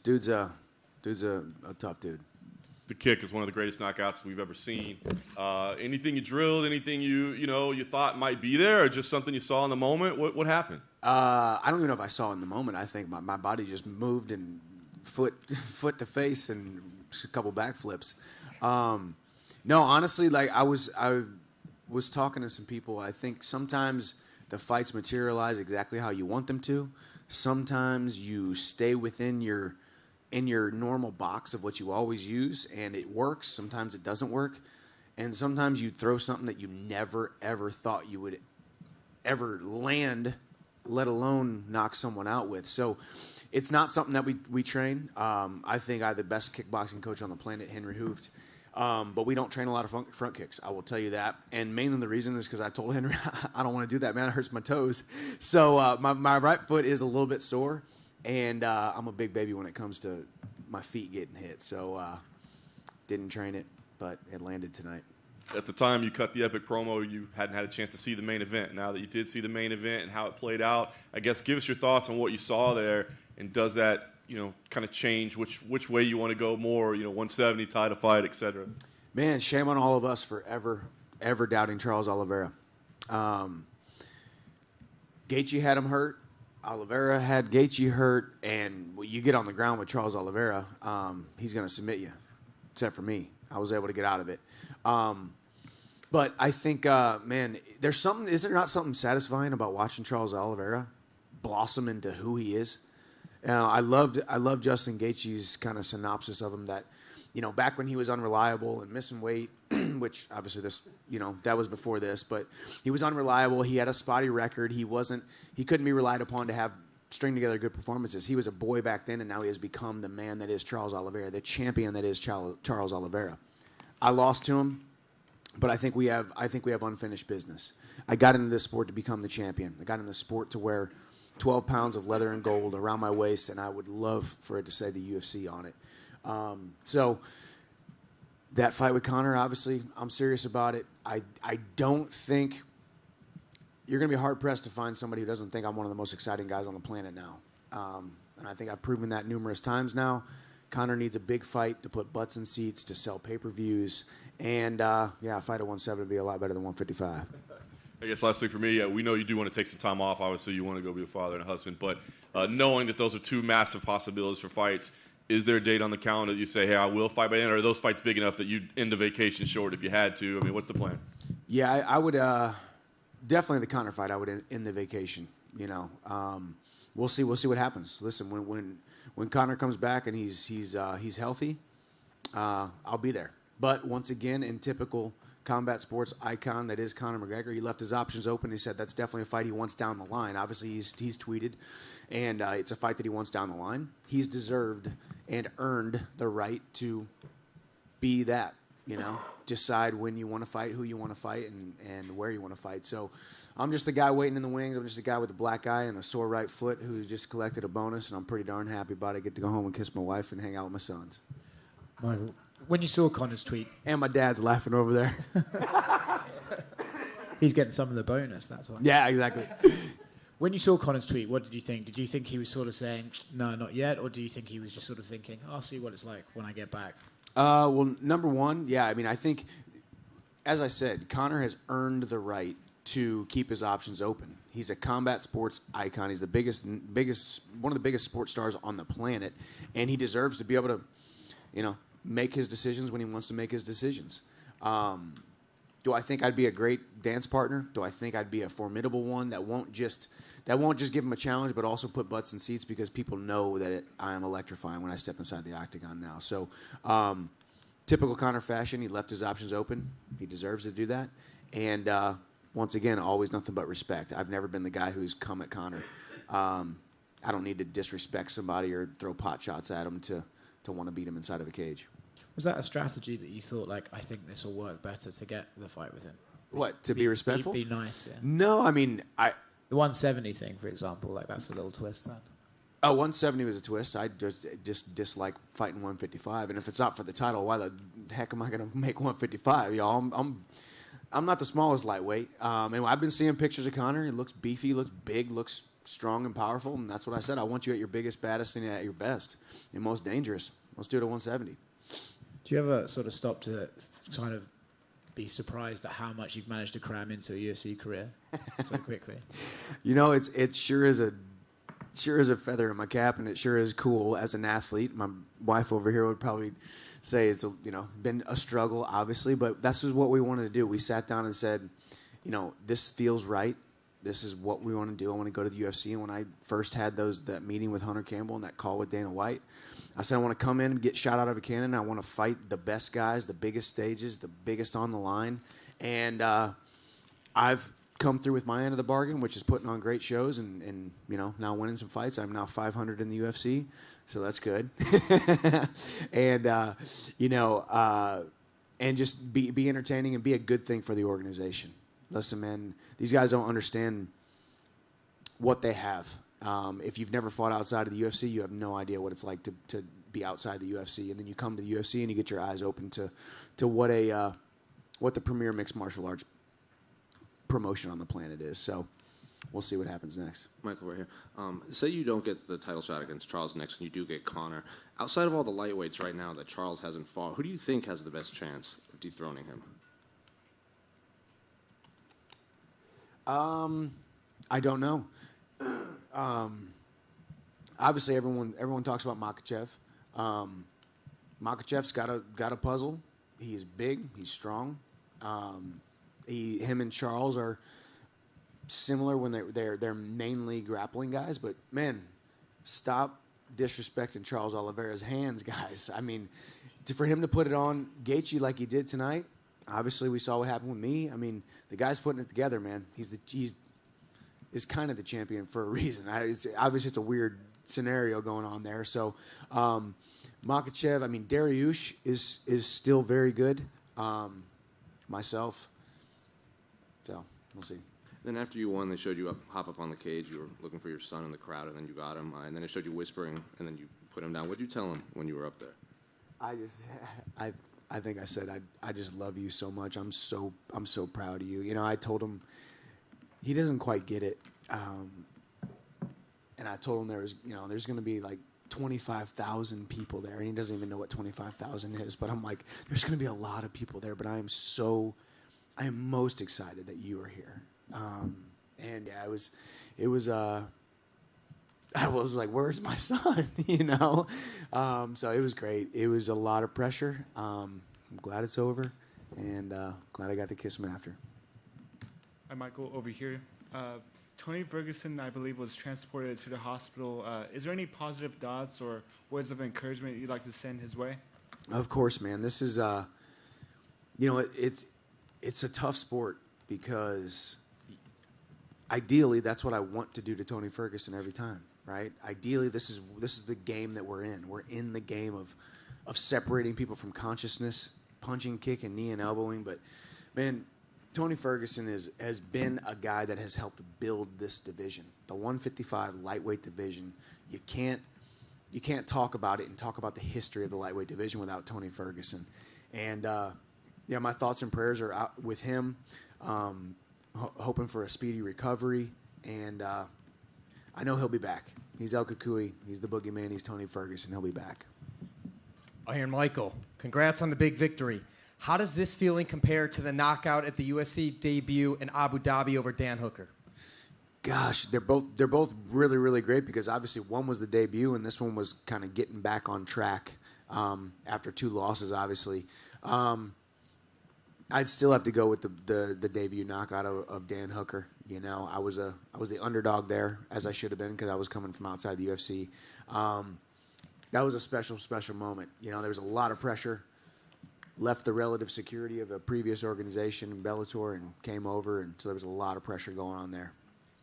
dude's a tough dude. The kick is one of the greatest knockouts we've ever seen. Anything you drilled, anything you thought might be there, or just something you saw in the moment? What happened? I don't even know if I saw it in the moment. I think my body just moved and foot to face and just a couple backflips. No, honestly, I was talking to some people. I think sometimes the fights materialize exactly how you want them to. Sometimes you stay within your normal box of what you always use, and it works. Sometimes it doesn't work. And sometimes you throw something that you never, ever thought you would ever land, let alone knock someone out with. So it's not something that we train. I think I have the best kickboxing coach on the planet, Henry Hooft. But we don't train a lot of front kicks, I will tell you that. And mainly the reason is because I told Henry, I don't want to do that, man. It hurts my toes. So my right foot is a little bit sore, and I'm a big baby when it comes to my feet getting hit. So didn't train it, but it landed tonight. At the time you cut the epic promo, you hadn't had a chance to see the main event. Now that you did see the main event and how it played out, I guess give us your thoughts on what you saw there, and does that kind of change which way you want to go more, 170, title fight, et cetera? Man, shame on all of us for ever doubting Charles Oliveira. Gaethje had him hurt. Oliveira had Gaethje hurt, and when you get on the ground with Charles Oliveira, he's going to submit you, except for me. I was able to get out of it. But I think, man, there's something. Is there not something satisfying about watching Charles Oliveira blossom into who he is? I loved Justin Gaethje's kind of synopsis of him, that, back when he was unreliable and missing weight, which obviously that was before this, but he was unreliable. He had a spotty record. He couldn't be relied upon to string together good performances. He was a boy back then, and now he has become the man that is Charles Oliveira, the champion that is Charles Oliveira. I lost to him, but I think we have unfinished business. I got into this sport to become the champion. I got into the sport to wear 12 pounds of leather and gold around my waist, and I would love for it to say the UFC on it. So that fight with Conor, obviously, I'm serious about it. I don't think you're going to be hard-pressed to find somebody who doesn't think I'm one of the most exciting guys on the planet now. And I think I've proven that numerous times now. Conor needs a big fight to put butts in seats, to sell pay-per-views, and a fight at 170 would be a lot better than 155. I guess lastly for me, we know you do want to take some time off. Obviously, you want to go be a father and a husband. But knowing that those are 2 massive possibilities for fights, is there a date on the calendar that you say, hey, I will fight by then? Or are those fights big enough that you'd end the vacation short if you had to? I mean, what's the plan? Yeah, I would definitely the Conor fight. I would end the vacation. We'll see what happens. Listen, when Conor comes back and he's healthy, I'll be there. But once again, in typical combat sports icon that is Conor McGregor, he left his options open. He said that's definitely a fight he wants down the line. Obviously, he's tweeted, and it's a fight that he wants down the line. He's deserved and earned the right to be that. decide when you want to fight, who you want to fight, and where you want to fight. So I'm just the guy waiting in the wings. I'm just a guy with a black eye and a sore right foot who just collected a bonus, and I'm pretty darn happy about it. I get to go home and kiss my wife and hang out with my sons. Michael, when you saw Conor's tweet... And my dad's laughing over there. He's getting some of the bonus, that's why. Yeah, exactly. When you saw Conor's tweet, what did you think? Did you think he was sort of saying, no, not yet? Or do you think he was just sort of thinking, I'll see what it's like when I get back? Well, number one, yeah, I mean, I think, as I said, Conor has earned the right to keep his options open. He's a combat sports icon. He's the biggest, one of the biggest sports stars on the planet, and he deserves to be able to, make his decisions when he wants to make his decisions. Do I think I'd be a great dance partner? Do I think I'd be a formidable one that won't just give him a challenge, but also put butts in seats because people know that I am electrifying when I step inside the octagon now. So, typical Conor fashion, he left his options open. He deserves to do that. And once again, always nothing but respect. I've never been the guy who's come at Conor. I don't need to disrespect somebody or throw pot shots at him to want to beat him inside of a cage. Was that a strategy that you thought, I think this will work better to get the fight with him? What, to be respectful? Be nice, yeah. No, I mean, the 170 thing, for example, that's a little twist, that. Oh, 170 was a twist. I just dislike fighting 155. And if it's not for the title, why the heck am I going to make 155? Y'all, I'm not the smallest lightweight. And I've been seeing pictures of Conor. He looks beefy, looks big, looks strong and powerful. And that's what I said. I want you at your biggest, baddest, and at your best and most dangerous. Let's do it at 170. Do you ever sort of stop to kind of be surprised at how much you've managed to cram into a UFC career so quickly? It sure is a feather in my cap, and it sure is cool as an athlete. My wife over here would probably say it's been a struggle, obviously, but this is what we wanted to do. We sat down and said, this feels right. This is what we want to do. I want to go to the UFC. And when I first had that meeting with Hunter Campbell and that call with Dana White, I said I want to come in and get shot out of a cannon. I want to fight the best guys, the biggest stages, the biggest on the line. And I've come through with my end of the bargain, which is putting on great shows and now winning some fights. I'm now 500 in the UFC, so that's good. And and just be entertaining and be a good thing for the organization. Listen, man, these guys don't understand what they have. If you've never fought outside of the UFC, you have no idea what it's like to be outside the UFC. And then you come to the UFC and you get your eyes open to what the premier mixed martial arts promotion on the planet is. So we'll see what happens next. Michael, right here. Say you don't get the title shot against Charles next and you do get Conor. Outside of all the lightweights right now that Charles hasn't fought, who do you think has the best chance of dethroning him? I don't know. Obviously, everyone talks about Makhachev. Makhachev's got a puzzle. He is big. He's strong. Him and Charles are similar when they're mainly grappling guys. But man, stop disrespecting Charles Oliveira's hands, guys. I mean, for him to put it on Gaethje like he did tonight. Obviously, we saw what happened with me. I mean, the guy's putting it together, man. He's is kind of the champion for a reason. Obviously, it's a weird scenario going on there. So, Makhachev, I mean, Dariush is still very good. Myself. So, we'll see. Then after you won, they showed you hop up on the cage. You were looking for your son in the crowd, and then you got him. And then they showed you whispering, and then you put him down. What did you tell him when you were up there? I think I said I just love you so much. I'm so proud of you. I told him he doesn't quite get it, and I told him there's going to be like 25,000 people there, and he doesn't even know what 25,000 is. But I'm like, there's going to be a lot of people there, but I am most excited that you are here. And yeah, I was like, where's my son? So it was great. It was a lot of pressure. I'm glad it's over, and glad I got to kiss him after. Hi, Michael, over here. Tony Ferguson, I believe, was transported to the hospital. Is there any positive thoughts or words of encouragement you'd like to send his way? Of course, man. This is, it's a tough sport because ideally that's what I want to do to Tony Ferguson every time. Right? Ideally, this is the game that we're in. We're in the game of separating people from consciousness punching, kicking, knee, and elbowing. But, man, Tony Ferguson has been a guy that has helped build this division. The 155 lightweight division, you can't talk about it and talk about the history of the lightweight division without Tony Ferguson. And, my thoughts and prayers are out with him, hoping for a speedy recovery. And I know he'll be back. He's El Kukui. He's the boogeyman. He's Tony Ferguson. He'll be back. Iron Michael, congrats on the big victory. How does this feeling compare to the knockout at the UFC debut in Abu Dhabi over Dan Hooker? Gosh, they're both really, really great because obviously one was the debut and this one was kind of getting back on track after 2 losses, obviously. I'd still have to go with the debut knockout of Dan Hooker. You know, I was the underdog there, as I should have been because I was coming from outside the UFC. That was a special, special moment. You know, there was a lot of pressure. Left the relative security of a previous organization in Bellator and came over, and so there was a lot of pressure going on there.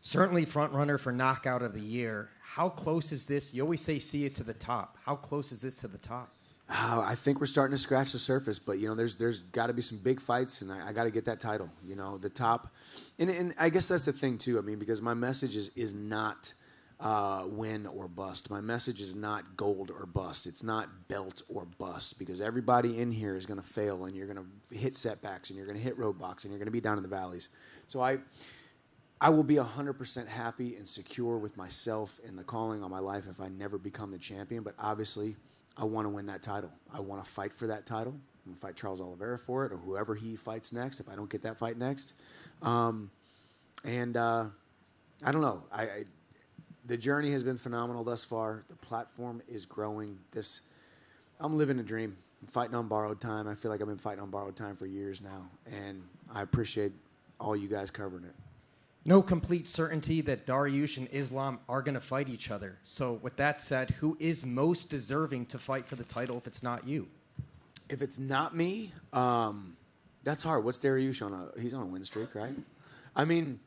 Certainly front runner for knockout of the year. How close is this? You always say see it to the top. How close is this to the top? I think we're starting to scratch the surface, but, you know, there's got to be some big fights, and I got to get that title. You know, the top. And I guess that's the thing, too. I mean, because my message is not win or bust. My message is not gold or bust. It's not belt or bust, because everybody in here is going to fail, and you're going to hit setbacks, and you're going to hit roadblocks, and you're going to be down in the valleys. So I will be 100% happy and secure with myself and the calling on my life if I never become the champion, but obviously I want to win that title. I want to fight for that title. I'm going to fight Charles Oliveira for it or whoever he fights next if I don't get that fight next. I don't know. The journey has been phenomenal thus far. The platform is growing. I'm living a dream. I'm fighting on borrowed time. I feel like I've been fighting on borrowed time for years now, and I appreciate all you guys covering it. No complete certainty that Dariush and Islam are going to fight each other. So with that said, who is most deserving to fight for the title if it's not you? If it's not me, that's hard. What's Dariush on he's on a win streak, right? I mean,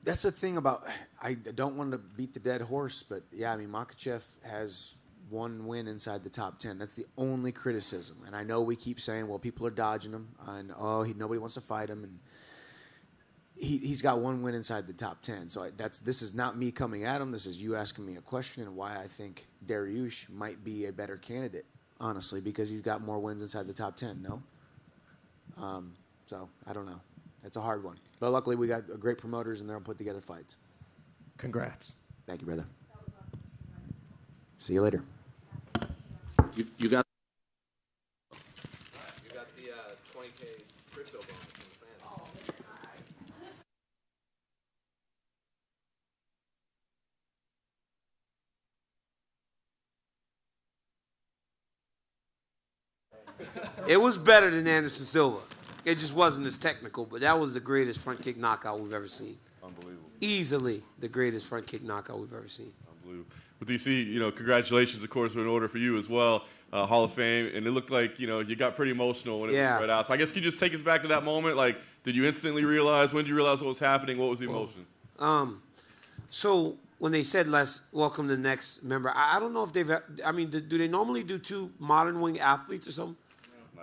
that's the thing about, I don't want to beat the dead horse, but yeah, I mean, Makhachev has 1 win inside the top 10. That's the only criticism. And I know we keep saying, well, people are dodging him, and nobody wants to fight him, and he's got 1 win inside the top 10. So this is not me coming at him. This is you asking me a question and why I think Dariush might be a better candidate, honestly, because he's got more wins inside the top 10, no? So I don't know. It's a hard one. But luckily we got great promoters and they'll put together fights. Congrats. Thank you, brother. See you later. You got the 20K crypto bonus from the fans. It was better than Anderson Silva. It just wasn't as technical, but that was the greatest front kick knockout we've ever seen. Unbelievable. Easily the greatest front kick knockout we've ever seen. Unbelievable. But DC, congratulations, of course, were in order for you as well. Hall of Fame, and it looked like, you got pretty emotional when it was read out. So I guess can you just take us back to that moment? Like, did you instantly realize? When did you realize what was happening? What was the emotion? So when they said, let's welcome the next member, I don't know if do they normally do 2 modern wing athletes or something?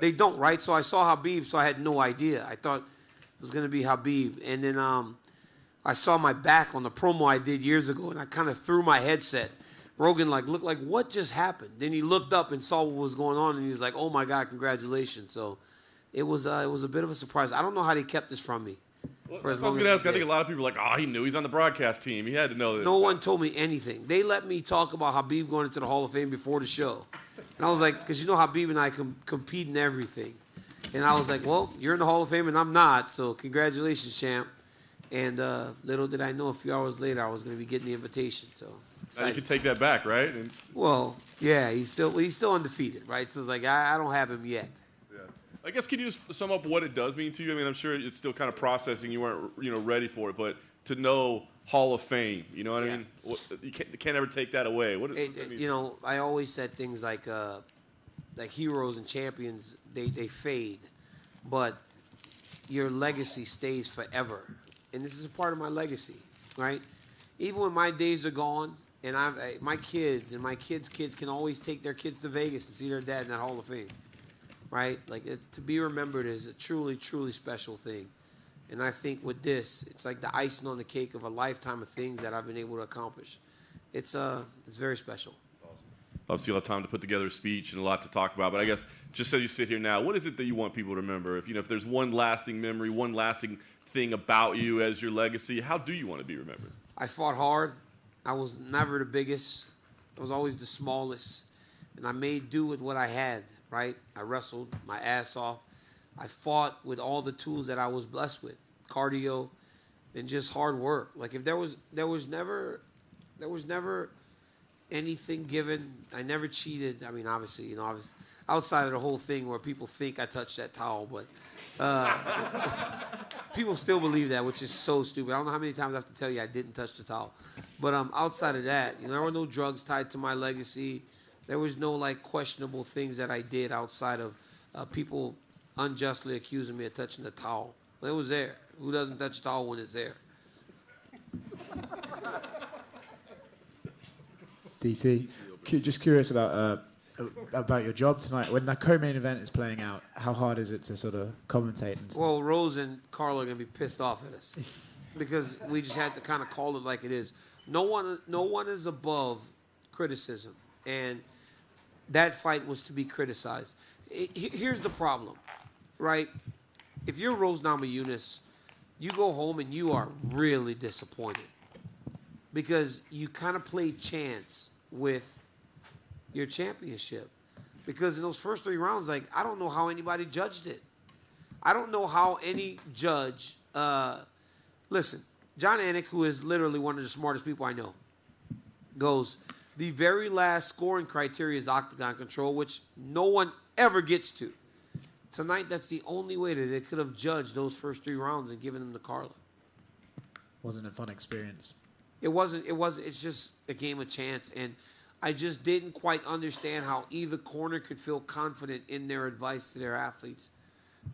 They don't, right? So I saw Habib, so I had no idea. I thought it was going to be Habib. And then I saw my back on the promo I did years ago, and I kind of threw my headset. Rogan looked like, what just happened? Then he looked up and saw what was going on, and he was like, oh, my God, congratulations. So it was a bit of a surprise. I don't know how they kept this from me. Well, I was going to ask. I think a lot of people are like, he knew. He's on the broadcast team. He had to know this. No one told me anything. They let me talk about Habib going into the Hall of Fame before the show. And I was like, because Habib and I compete in everything. And I was like, well, you're in the Hall of Fame and I'm not, so congratulations, champ. And little did I know a few hours later I was going to be getting the invitation. So now you can take that back, right? Well, yeah, he's still undefeated, right? So it's like, I don't have him yet. I guess, can you just sum up what it does mean to you? I mean, I'm sure it's still kind of processing. You weren't, ready for it, but to know Hall of Fame, you know what I mean? You can't ever take that away. What does that mean? I always said things like heroes and champions, they fade, but your legacy stays forever. And this is a part of my legacy, right? Even when my days are gone, and my kids and my kids' kids can always take their kids to Vegas and see their dad in that Hall of Fame. right? Like to be remembered is a truly, truly special thing. And I think with this, it's like the icing on the cake of a lifetime of things that I've been able to accomplish. It's very special. Obviously, you'll have time to put together a speech and a lot to talk about. But I guess just as you sit here now, what is it that you want people to remember? If there's one lasting memory, one lasting thing about you as your legacy, how do you want to be remembered? I fought hard. I was never the biggest. I was always the smallest. And I made do with what I had, right? I wrestled my ass off. I fought with all the tools that I was blessed with, cardio and just hard work. Like if there was never anything given. I never cheated. I mean, obviously, I was outside of the whole thing where people think I touched that towel, but people still believe that, which is so stupid. I don't know how many times I have to tell you I didn't touch the towel. But outside of that, there were no drugs tied to my legacy. There was no questionable things that I did outside of people unjustly accusing me of touching the towel. It was there. Who doesn't touch a towel when it's there? DC, just curious about your job tonight. When the co-main event is playing out, how hard is it to sort of commentate and stuff? Well, Rose and Carl are going to be pissed off at us because we just had to kind of call it like it is. No one is above criticism, and that fight was to be criticized. Here's the problem, right? If you're Rose Namajunas, you go home and you are really disappointed because you kind of played chance with your championship. Because in those first 3 rounds, I don't know how anybody judged it. I don't know how any judge... listen, John Anik, who is literally one of the smartest people I know, goes, the very last scoring criteria is octagon control, which no one ever gets to. Tonight, that's the only way that they could have judged those first 3 rounds and given them to Carla. Wasn't a fun experience. It wasn't. It's just a game of chance, and I just didn't quite understand how either corner could feel confident in their advice to their athletes.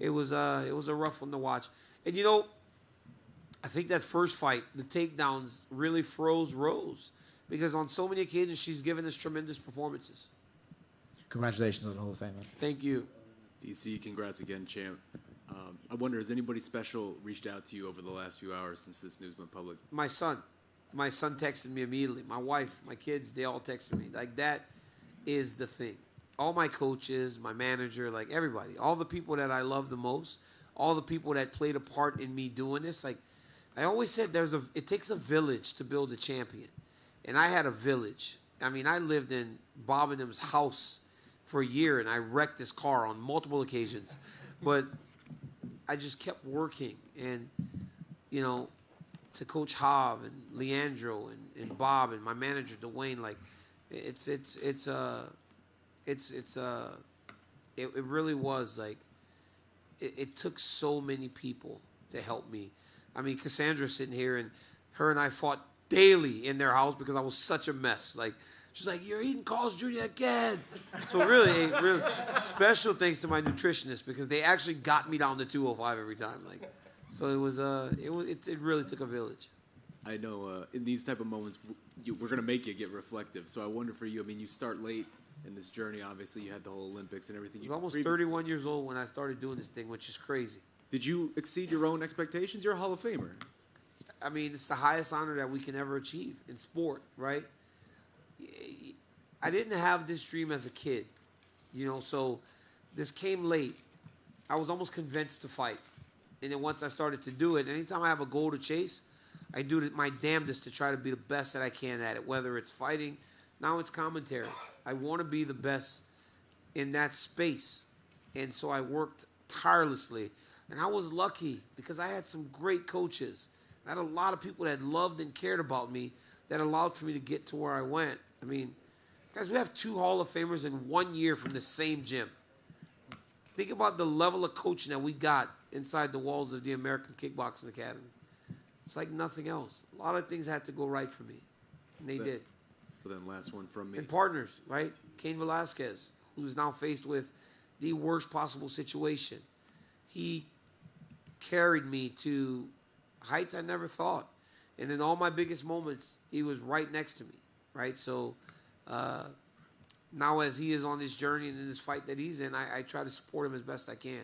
It was a rough one to watch. And I think that first fight, the takedowns really froze Rose because on so many occasions she's given us tremendous performances. Congratulations on the Hall of Fame. Thank you. DC, congrats again, champ. I wonder, has anybody special reached out to you over the last few hours since this news went public? My son. My son texted me immediately. My wife, my kids, they all texted me. That is the thing. All my coaches, my manager, everybody, all the people that I love the most, all the people that played a part in me doing this. I always said it takes a village to build a champion. And I had a village. I mean, I lived in Bob and them's house for a year, and I wrecked his car on multiple occasions. But I just kept working. And, to Coach Hav and Leandro and Bob and my manager Dwayne, it really was it took so many people to help me. I mean, Cassandra's sitting here, and her and I fought daily in their house because I was such a mess. She's like, "You're eating Carl's Jr. again." So really special thanks to my nutritionist because they actually got me down to 205 every time. So it really took a village. I know in these type of moments, we're going to make you get reflective. So I wonder for you, I mean, you start late in this journey. Obviously, you had the whole Olympics and everything. I was almost 31 years old when I started doing this thing, which is crazy. Did you exceed your own expectations? You're a Hall of Famer. I mean, it's the highest honor that we can ever achieve in sport, right? I didn't have this dream as a kid, so this came late. I was almost convinced to fight. And then once I started to do it, anytime I have a goal to chase, I do my damnedest to try to be the best that I can at it, whether it's fighting, now it's commentary. I want to be the best in that space. And so I worked tirelessly. And I was lucky because I had some great coaches. I had a lot of people that loved and cared about me that allowed for me to get to where I went. I mean, guys, we have 2 Hall of Famers in 1 year from the same gym. Think about the level of coaching that we got inside the walls of the American Kickboxing Academy. It's like nothing else. A lot of things had to go right for me, and they did. Well, then last one from me. And partners, right? Cain Velasquez, who's now faced with the worst possible situation. He carried me to heights I never thought. And in all my biggest moments, he was right next to me, right? So now as he is on this journey and in this fight that he's in, I try to support him as best I can.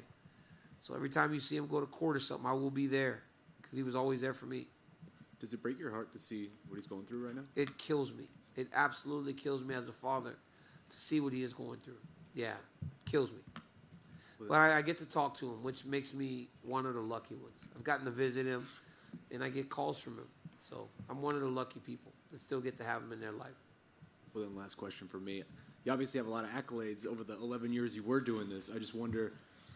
So every time you see him go to court or something, I will be there because he was always there for me. Does it break your heart to see what he's going through right now? It kills me. It absolutely kills me as a father to see what he is going through. Yeah, kills me. But I get to talk to him, which makes me one of the lucky ones. I've gotten to visit him, and I get calls from him. So I'm one of the lucky people that still get to have him in their life. Well, then last question for me. You obviously have a lot of accolades over the 11 years you were doing this. I just wonder,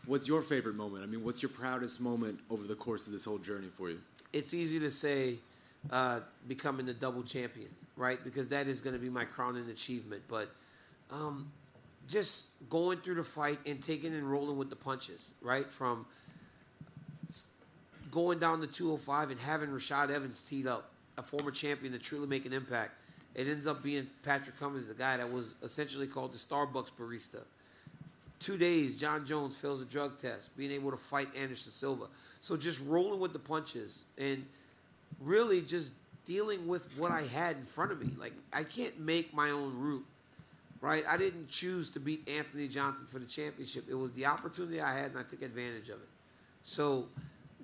what's your favorite moment? I mean, what's your proudest moment over the course of this whole journey for you? It's easy to say becoming the double champion, right? Because that is going to be my crowning achievement. But just going through the fight and taking and rolling with the punches, right? From going down to 205 and having Rashad Evans teed up, a former champion to truly make an impact. It ends up being Patrick Cummins, the guy that was essentially called the Starbucks barista. 2 days, John Jones fails a drug test, being able to fight Anderson Silva. So just rolling with the punches and really just dealing with what I had in front of me. Like, I can't make my own route, right? I didn't choose to beat Anthony Johnson for the championship. It was the opportunity I had, and I took advantage of it. So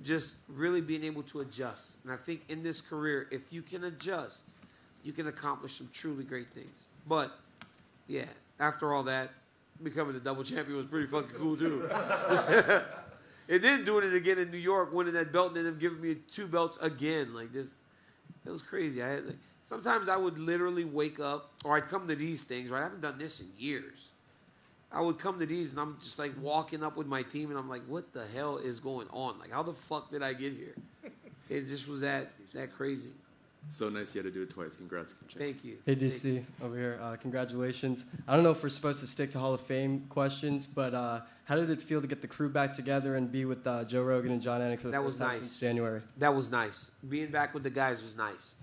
just really being able to adjust. And I think in this career, if you can adjust, you can accomplish some truly great things. But, yeah, after all that, becoming the double champion was pretty fucking cool, too. And then doing it again in New York, winning that belt, and then them giving me 2 belts again. Like this, it was crazy. Sometimes I would literally wake up, or I'd come to these things, right? I haven't done this in years. I would come to these, and I'm just like walking up with my team, and I'm like, what the hell is going on? Like, how the fuck did I get here? It just was that crazy. So nice you had to do it twice. Congrats. Thank you. Hey, DC, over here. Congratulations. I don't know if we're supposed to stick to Hall of Fame questions, but how did it feel to get the crew back together and be with Joe Rogan and John Anik for the first time since January? That was nice. Being back with the guys was nice.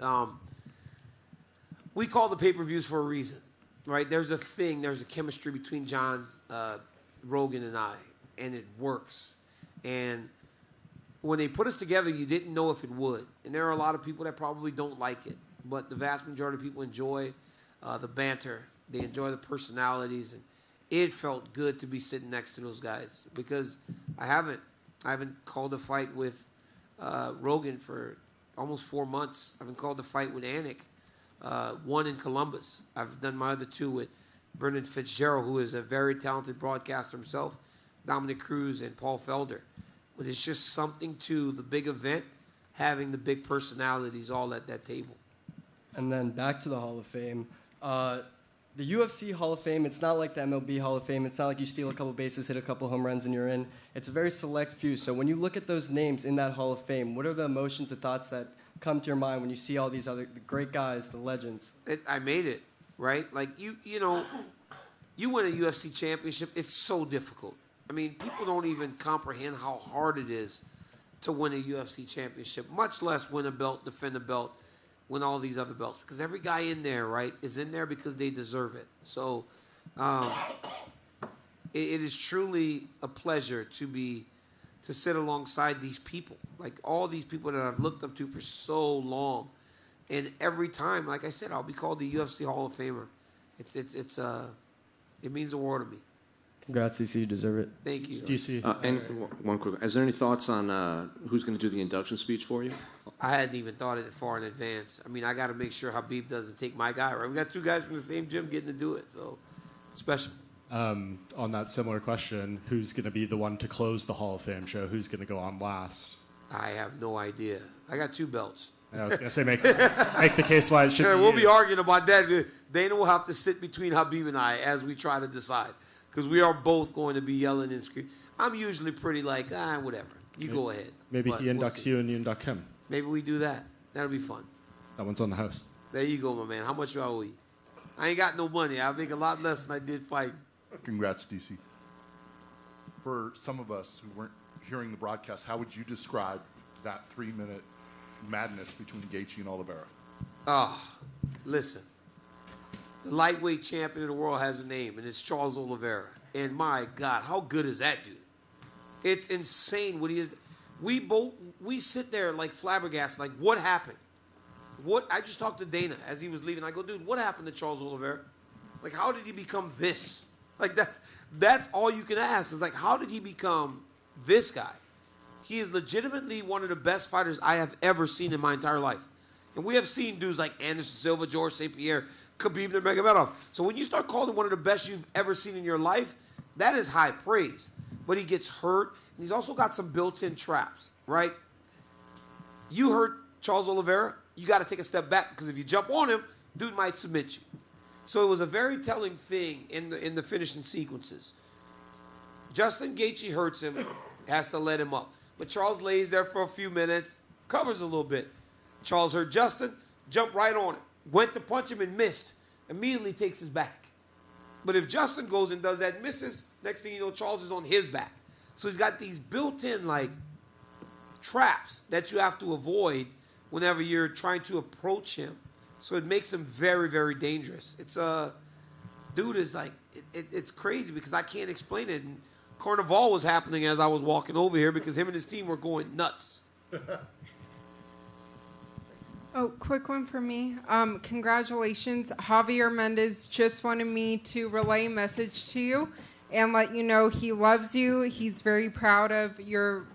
We call the pay-per-views for a reason, right? There's a chemistry between John Rogan and I, and it works. And when they put us together, you didn't know if it would. And there are a lot of people that probably don't like it. But the vast majority of people enjoy the banter. They enjoy the personalities. And it felt good to be sitting next to those guys. Because I haven't called a fight with Rogan for almost 4 months. I haven't called a fight with Anik. One in Columbus. I've done my other 2 with Brendan Fitzgerald, who is a very talented broadcaster himself, Dominic Cruz, and Paul Felder. But it's just something to the big event, having the big personalities all at that table. And then back to the Hall of Fame. The UFC Hall of Fame, it's not like the MLB Hall of Fame. It's not like you steal a couple bases, hit a couple home runs, and you're in. It's a very select few. So when you look at those names in that Hall of Fame, what are the emotions and thoughts that come to your mind when you see all these other the great guys, the legends? I made it, right? Like, you know, you win a UFC championship, it's so difficult. I mean, people don't even comprehend how hard it is to win a UFC championship, much less win a belt, defend a belt, win all these other belts. Because every guy in there, right, is in there because they deserve it. So it is truly a pleasure to sit alongside these people, like all these people that I've looked up to for so long. And every time, like I said, I'll be called the UFC Hall of Famer. It means the world to me. Congrats, DC. You deserve it. Thank you. DC. And one quick, is there any thoughts on who's going to do the induction speech for you? I hadn't even thought of it far in advance. I mean, I got to make sure Habib doesn't take my guy, right? We got 2 guys from the same gym getting to do it, so special. On that similar question, who's going to be the one to close the Hall of Fame show? Who's going to go on last? I have no idea. I got 2 belts. I was going to say make the case why it should be We'll you. be arguing about that. Dana will have to sit between Habib and I as we try to decide. Because we are both going to be yelling and screaming. I'm usually pretty like, whatever. You go ahead. Maybe he inducts you and you induct him. Maybe we do that. That'll be fun. That one's on the house. There you go, my man. How much do I owe you? I ain't got no money. I make a lot less than I did fighting. Congrats, DC. For some of us who weren't hearing the broadcast, how would you describe that 3-minute madness between Gaethje and Oliveira? Listen. The lightweight champion of the world has a name, and it's Charles Oliveira. And my God, how good is that dude? It's insane what he is. We sit there like flabbergasted, like, what happened? I just talked to Dana as he was leaving. I go, dude, what happened to Charles Oliveira? Like, how did he become this? Like, that's all you can ask is, like, how did he become this guy? He is legitimately one of the best fighters I have ever seen in my entire life. And we have seen dudes like Anderson Silva, George St. Pierre, Khabib Nurmagomedov. So when you start calling him one of the best you've ever seen in your life, that is high praise. But he gets hurt, and he's also got some built-in traps, right? You hurt Charles Oliveira, you got to take a step back, because if you jump on him, dude might submit you. So it was a very telling thing in the finishing sequences. Justin Gaethje hurts him, has to let him up. But Charles lays there for a few minutes, covers a little bit. Charles hurt Justin, jumped right on it. Went to punch him and missed. Immediately takes his back. But if Justin goes and does that and misses, next thing you know, Charles is on his back. So he's got these built-in, like, traps that you have to avoid whenever you're trying to approach him. So it makes him very, very dangerous. It's dude is like, it's crazy because I can't explain it. And Carnival was happening as I was walking over here because him and his team were going nuts. Oh, quick one for me. Congratulations. Javier Mendez just wanted me to relay a message to you and let you know he loves you. He's very proud of your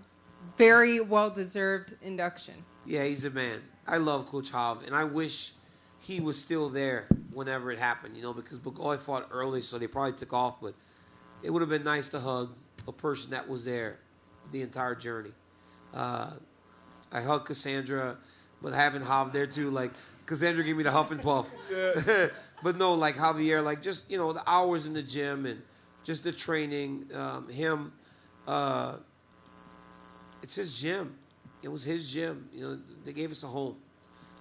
very well-deserved induction. Yeah, he's a man. I love Coach Hav, and I wish he was still there whenever it happened, you know, because Bugoy fought early, so they probably took off, but it would have been nice to hug a person that was there the entire journey. I hugged Cassandra, but having Hav there too, like, Cassandra gave me the huff and puff. Yeah. But no, like Javier, like just, you know, the hours in the gym and just the training, it's his gym. It was his gym. You know, they gave us a home.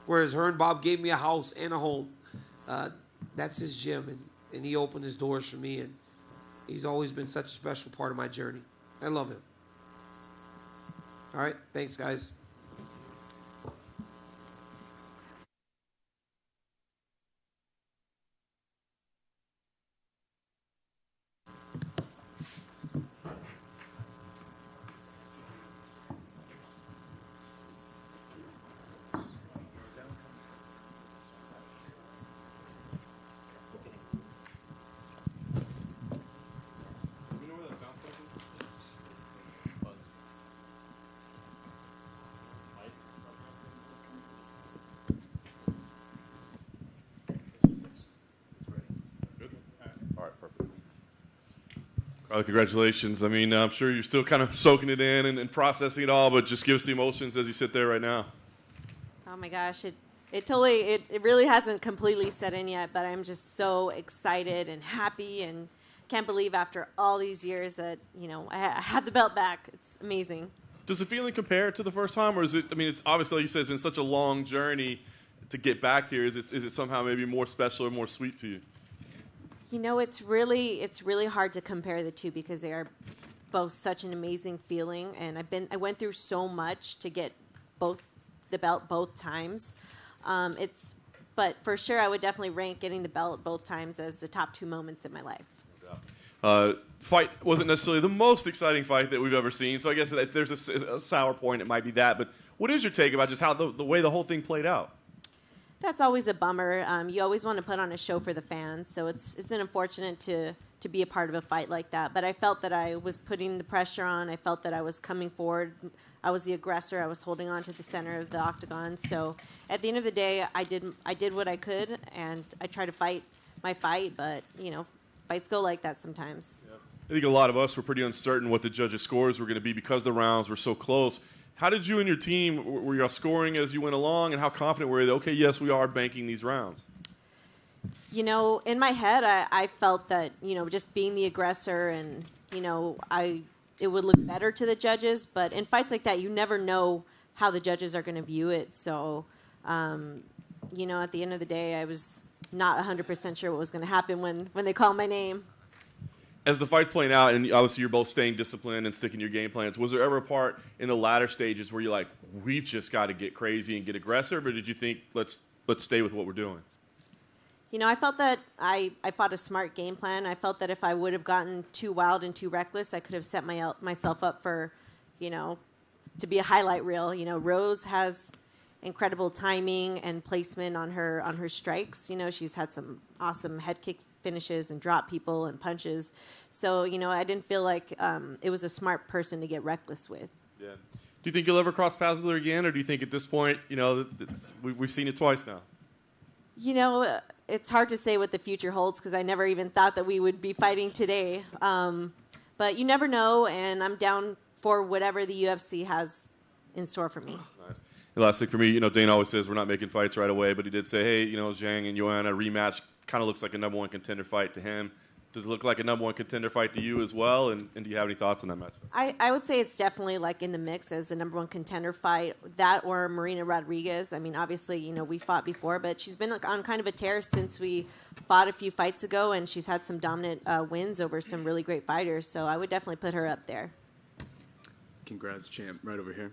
Whereas her and Bob gave me a house and a home. That's his gym, and he opened his doors for me, and he's always been such a special part of my journey. I love him. All right, thanks, guys. Congratulations. I mean, I'm sure you're still kind of soaking it in and processing it all, but just give us the emotions as you sit there right now. Oh my gosh, it really hasn't completely set in yet, but I'm just so excited and happy and can't believe after all these years that, you know, I have the belt back. It's amazing. Does the feeling compare to the first time, or is it, I mean, it's obviously, like you said, it's been such a long journey to get back here. Is it somehow maybe more special or more sweet to you? You know, it's really hard to compare the two because they are both such an amazing feeling, and I went through so much to get the belt both times. But for sure, I would definitely rank getting the belt both times as the top two moments in my life. Fight wasn't necessarily the most exciting fight that we've ever seen, so I guess if there's a sour point, it might be that. But what is your take about just how the way the whole thing played out? That's always a bummer. You always want to put on a show for the fans, so it's unfortunate to be a part of a fight like that. But I felt that I was putting the pressure on. I felt that I was coming forward. I was the aggressor. I was holding on to the center of the octagon. So at the end of the day, I did what I could, and I tried to fight my fight. But you know, fights go like that sometimes. Yeah. I think a lot of us were pretty uncertain what the judges' scores were going to be because the rounds were so close. How did you and your team, were you scoring as you went along, and how confident were you that, okay, yes, we are banking these rounds? You know, in my head, I felt that, you know, just being the aggressor and, you know, it would look better to the judges. But in fights like that, you never know how the judges are going to view it. So, you know, at the end of the day, I was not 100% sure what was going to happen when they called my name. As the fight's playing out, and obviously you're both staying disciplined and sticking to your game plans, was there ever a part in the latter stages where you're like, we've just got to get crazy and get aggressive, or did you think, let's stay with what we're doing? You know, I felt that I fought a smart game plan. I felt that if I would have gotten too wild and too reckless, I could have set myself up for, you know, to be a highlight reel. You know, Rose has incredible timing and placement on her strikes. You know, she's had some awesome head kick finishes and drop people and punches. So, I didn't feel like it was a smart person to get reckless with. Yeah. Do you think you'll ever cross paths with her again, or do you think at this point, we've seen it twice now? It's hard to say what the future holds because I never even thought that we would be fighting today. But you never know, and I'm down for whatever the UFC has in store for me. Nice. The last thing for me, Dana always says we're not making fights right away, but he did say, hey, Zhang and Joanna rematch kind of looks like a number one contender fight to him. Does it look like a number one contender fight to you as well? And do you have any thoughts on that match? I would say it's definitely like in the mix as the number one contender fight. That or Marina Rodriguez. I mean, obviously, we fought before, but she's been on kind of a tear since we fought a few fights ago, and she's had some dominant wins over some really great fighters. So I would definitely put her up there. Congrats, champ, right over here.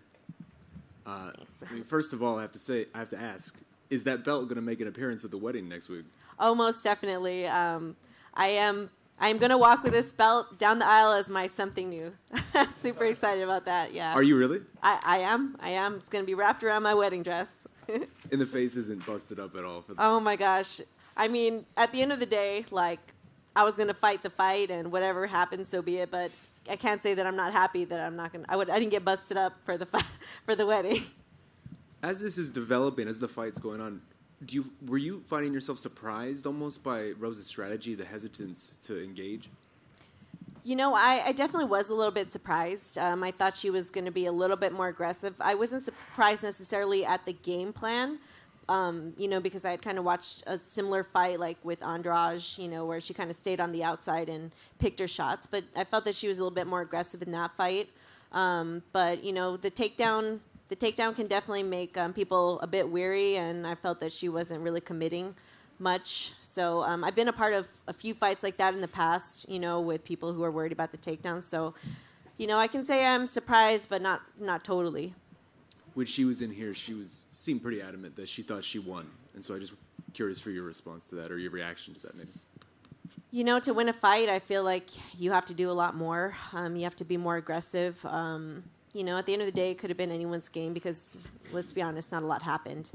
First of all, I have to ask, is that belt going to make an appearance at the wedding next week? Oh, most definitely. I'm going to walk with this belt down the aisle as my something new. Super excited about that, yeah. Are you really? I am. It's going to be wrapped around my wedding dress. And the face isn't busted up at all? Oh, my gosh. I mean, at the end of the day, I was going to fight the fight, and whatever happens, so be it, but I can't say that I'm not happy that I'm not going to... I didn't get busted up for the wedding. As this is developing, as the fight's going on, were you finding yourself surprised almost by Rose's strategy, the hesitance to engage? I definitely was a little bit surprised. I thought she was going to be a little bit more aggressive. I wasn't surprised necessarily at the game plan, because I had kind of watched a similar fight like with Andrade, where she kind of stayed on the outside and picked her shots. But I felt that she was a little bit more aggressive in that fight. But the takedown... The takedown can definitely make people a bit weary, and I felt that she wasn't really committing much. So I've been a part of a few fights like that in the past, with people who are worried about the takedown. So, I can say I'm surprised, but not totally. When she was in here, seemed pretty adamant that she thought she won. And so I'm just curious for your response to that or your reaction to that, maybe. To win a fight, I feel like you have to do a lot more. You have to be more aggressive. At the end of the day, it could have been anyone's game because, let's be honest, not a lot happened.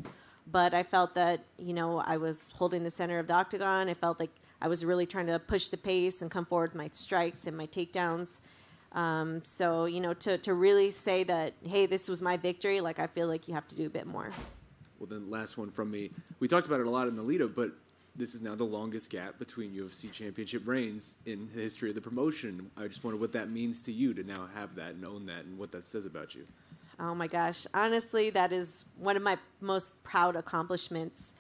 But I felt that, I was holding the center of the octagon. I felt like I was really trying to push the pace and come forward with my strikes and my takedowns. So, to really say that, hey, this was my victory, I feel like you have to do a bit more. Well, then last one from me. We talked about it a lot in the lead-up, but this is now the longest gap between UFC championship reigns in the history of the promotion. I just wonder what that means to you to now have that and own that and what that says about you. Oh, my gosh. Honestly, that is one of my most proud accomplishments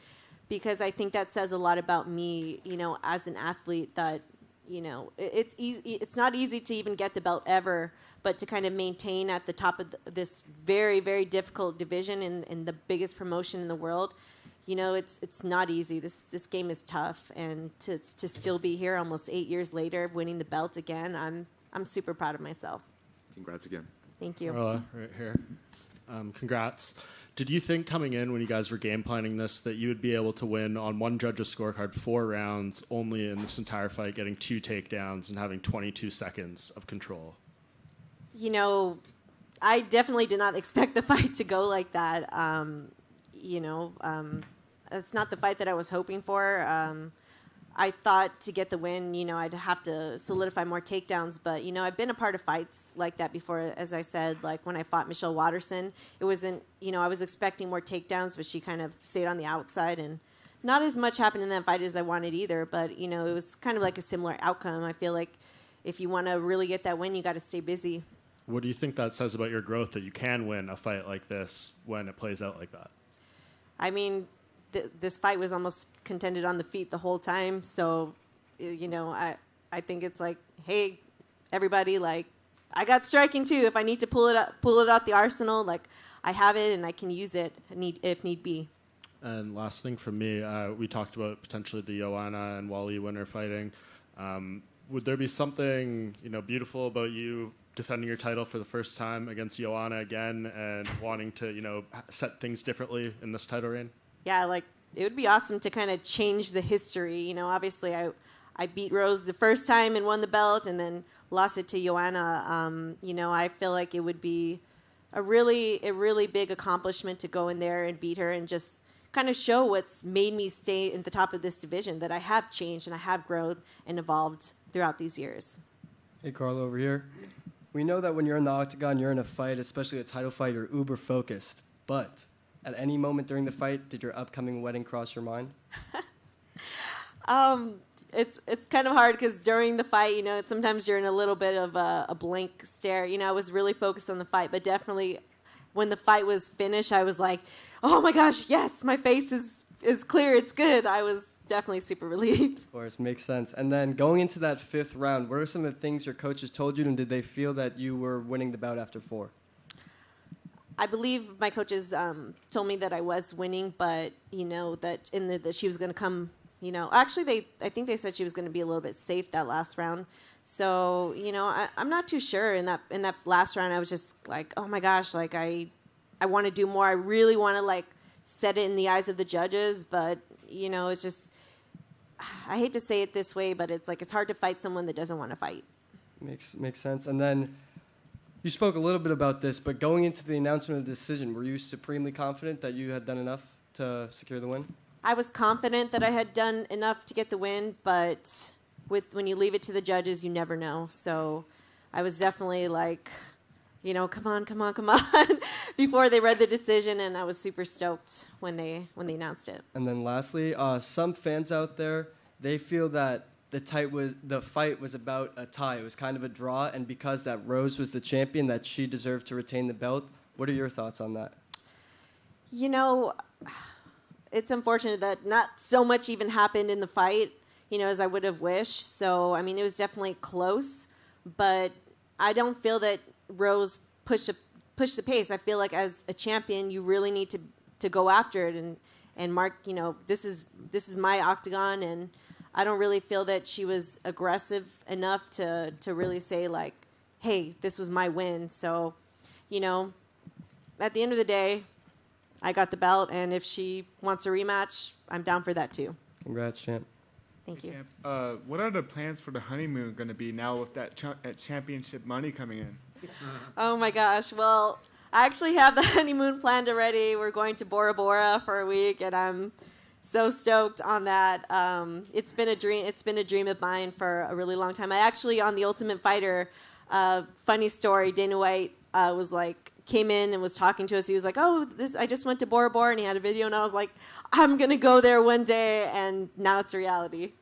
because I think that says a lot about me, as an athlete that, it's easy. It's not easy to even get the belt ever, but to kind of maintain at the top of this very, very difficult division in the biggest promotion in the world. It's not easy. This game is tough, and to still be here almost 8 years later, winning the belt again, I'm super proud of myself. Congrats again. Thank you. Carla, right here. Congrats. Did you think coming in when you guys were game planning this that you would be able to win on one judge's scorecard 4 rounds, only in this entire fight getting 2 takedowns and having 22 seconds of control? I definitely did not expect the fight to go like that. It's not the fight that I was hoping for. I thought to get the win, I'd have to solidify more takedowns. But, I've been a part of fights like that before. As I said, like when I fought Michelle Watterson, it wasn't, I was expecting more takedowns, but she kind of stayed on the outside. And not as much happened in that fight as I wanted either. But, it was kind of like a similar outcome. I feel like if you want to really get that win, you got to stay busy. What do you think that says about your growth that you can win a fight like this when it plays out like that? I mean, this fight was almost contended on the feet the whole time. So, I think it's like, hey, everybody, I got striking too. If I need to pull it out the arsenal, I have it and I can use it if need be. And last thing from me, we talked about potentially the Joanna and Wally winner fighting. Would there be something beautiful about you defending your title for the first time against Joanna again and wanting to set things differently in this title reign? Yeah, it would be awesome to kind of change the history. Obviously I beat Rose the first time and won the belt and then lost it to Joanna. I feel like it would be a really big accomplishment to go in there and beat her and just kind of show what's made me stay at the top of this division, that I have changed and I have grown and evolved throughout these years. Hey, Carlo, over here. We know that when you're in the octagon, you're in a fight, especially a title fight, you're uber focused. But at any moment during the fight, did your upcoming wedding cross your mind? It's kind of hard because during the fight, sometimes you're in a little bit of a blank stare. I was really focused on the fight, but definitely when the fight was finished, I was like, oh my gosh, yes, my face is clear, it's good. I was definitely super relieved. Of course, makes sense. And then going into that 5th round, what are some of the things your coaches told you, and did they feel that you were winning the bout after 4? I believe my coaches told me that I was winning, but that that she was going to come. Actually, I think they said she was going to be a little bit safe that last round. So I'm not too sure. In that last round, I was just like, oh my gosh, like I want to do more. I really want to like set it in the eyes of the judges, but it's just, I hate to say it this way, but it's like it's hard to fight someone that doesn't want to fight. Makes sense. And then you spoke a little bit about this, but going into the announcement of the decision, were you supremely confident that you had done enough to secure the win? I was confident that I had done enough to get the win, but when you leave it to the judges, you never know. So I was definitely like, come on, before they read the decision, and I was super stoked when they announced it. And then lastly, some fans out there, they feel that the fight was about a tie. It was kind of a draw, and because that Rose was the champion, that she deserved to retain the belt. What are your thoughts on that? It's unfortunate that not so much even happened in the fight, as I would have wished. So, I mean, it was definitely close, but I don't feel that Rose pushed the pace. I feel like as a champion, you really need to go after it and mark, this is my octagon, and I don't really feel that she was aggressive enough to really say like, hey, this was my win. So, at the end of the day, I got the belt, and if she wants a rematch, I'm down for that too. Congrats, champ. Thank you. What are the plans for the honeymoon going to be now with that championship money coming in? Oh my gosh. Well, I actually have the honeymoon planned already. We're going to Bora Bora for a week, and I'm so stoked on that. It's been a dream. It's been a dream of mine for a really long time. I actually, on the Ultimate Fighter, funny story, Dana White came in and was talking to us. He was like, oh, I just went to Bora Bora, and he had a video, and I was like, I'm going to go there one day, and now it's a reality.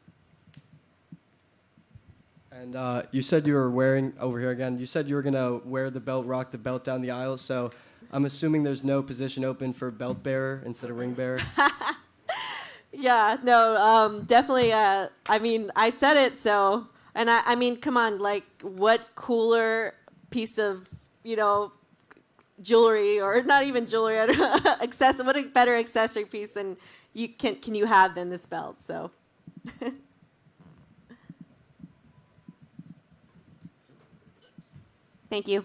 And you said you were wearing, over here again, you said you were going to wear the belt, rock the belt down the aisle, so I'm assuming there's no position open for belt bearer instead of ring bearer? Yeah, no, definitely, I mean, I said it, so, and I mean, come on, like, what cooler piece of, jewelry, or not even jewelry, I don't know, what a better accessory piece than can you have than this belt, so. Thank you.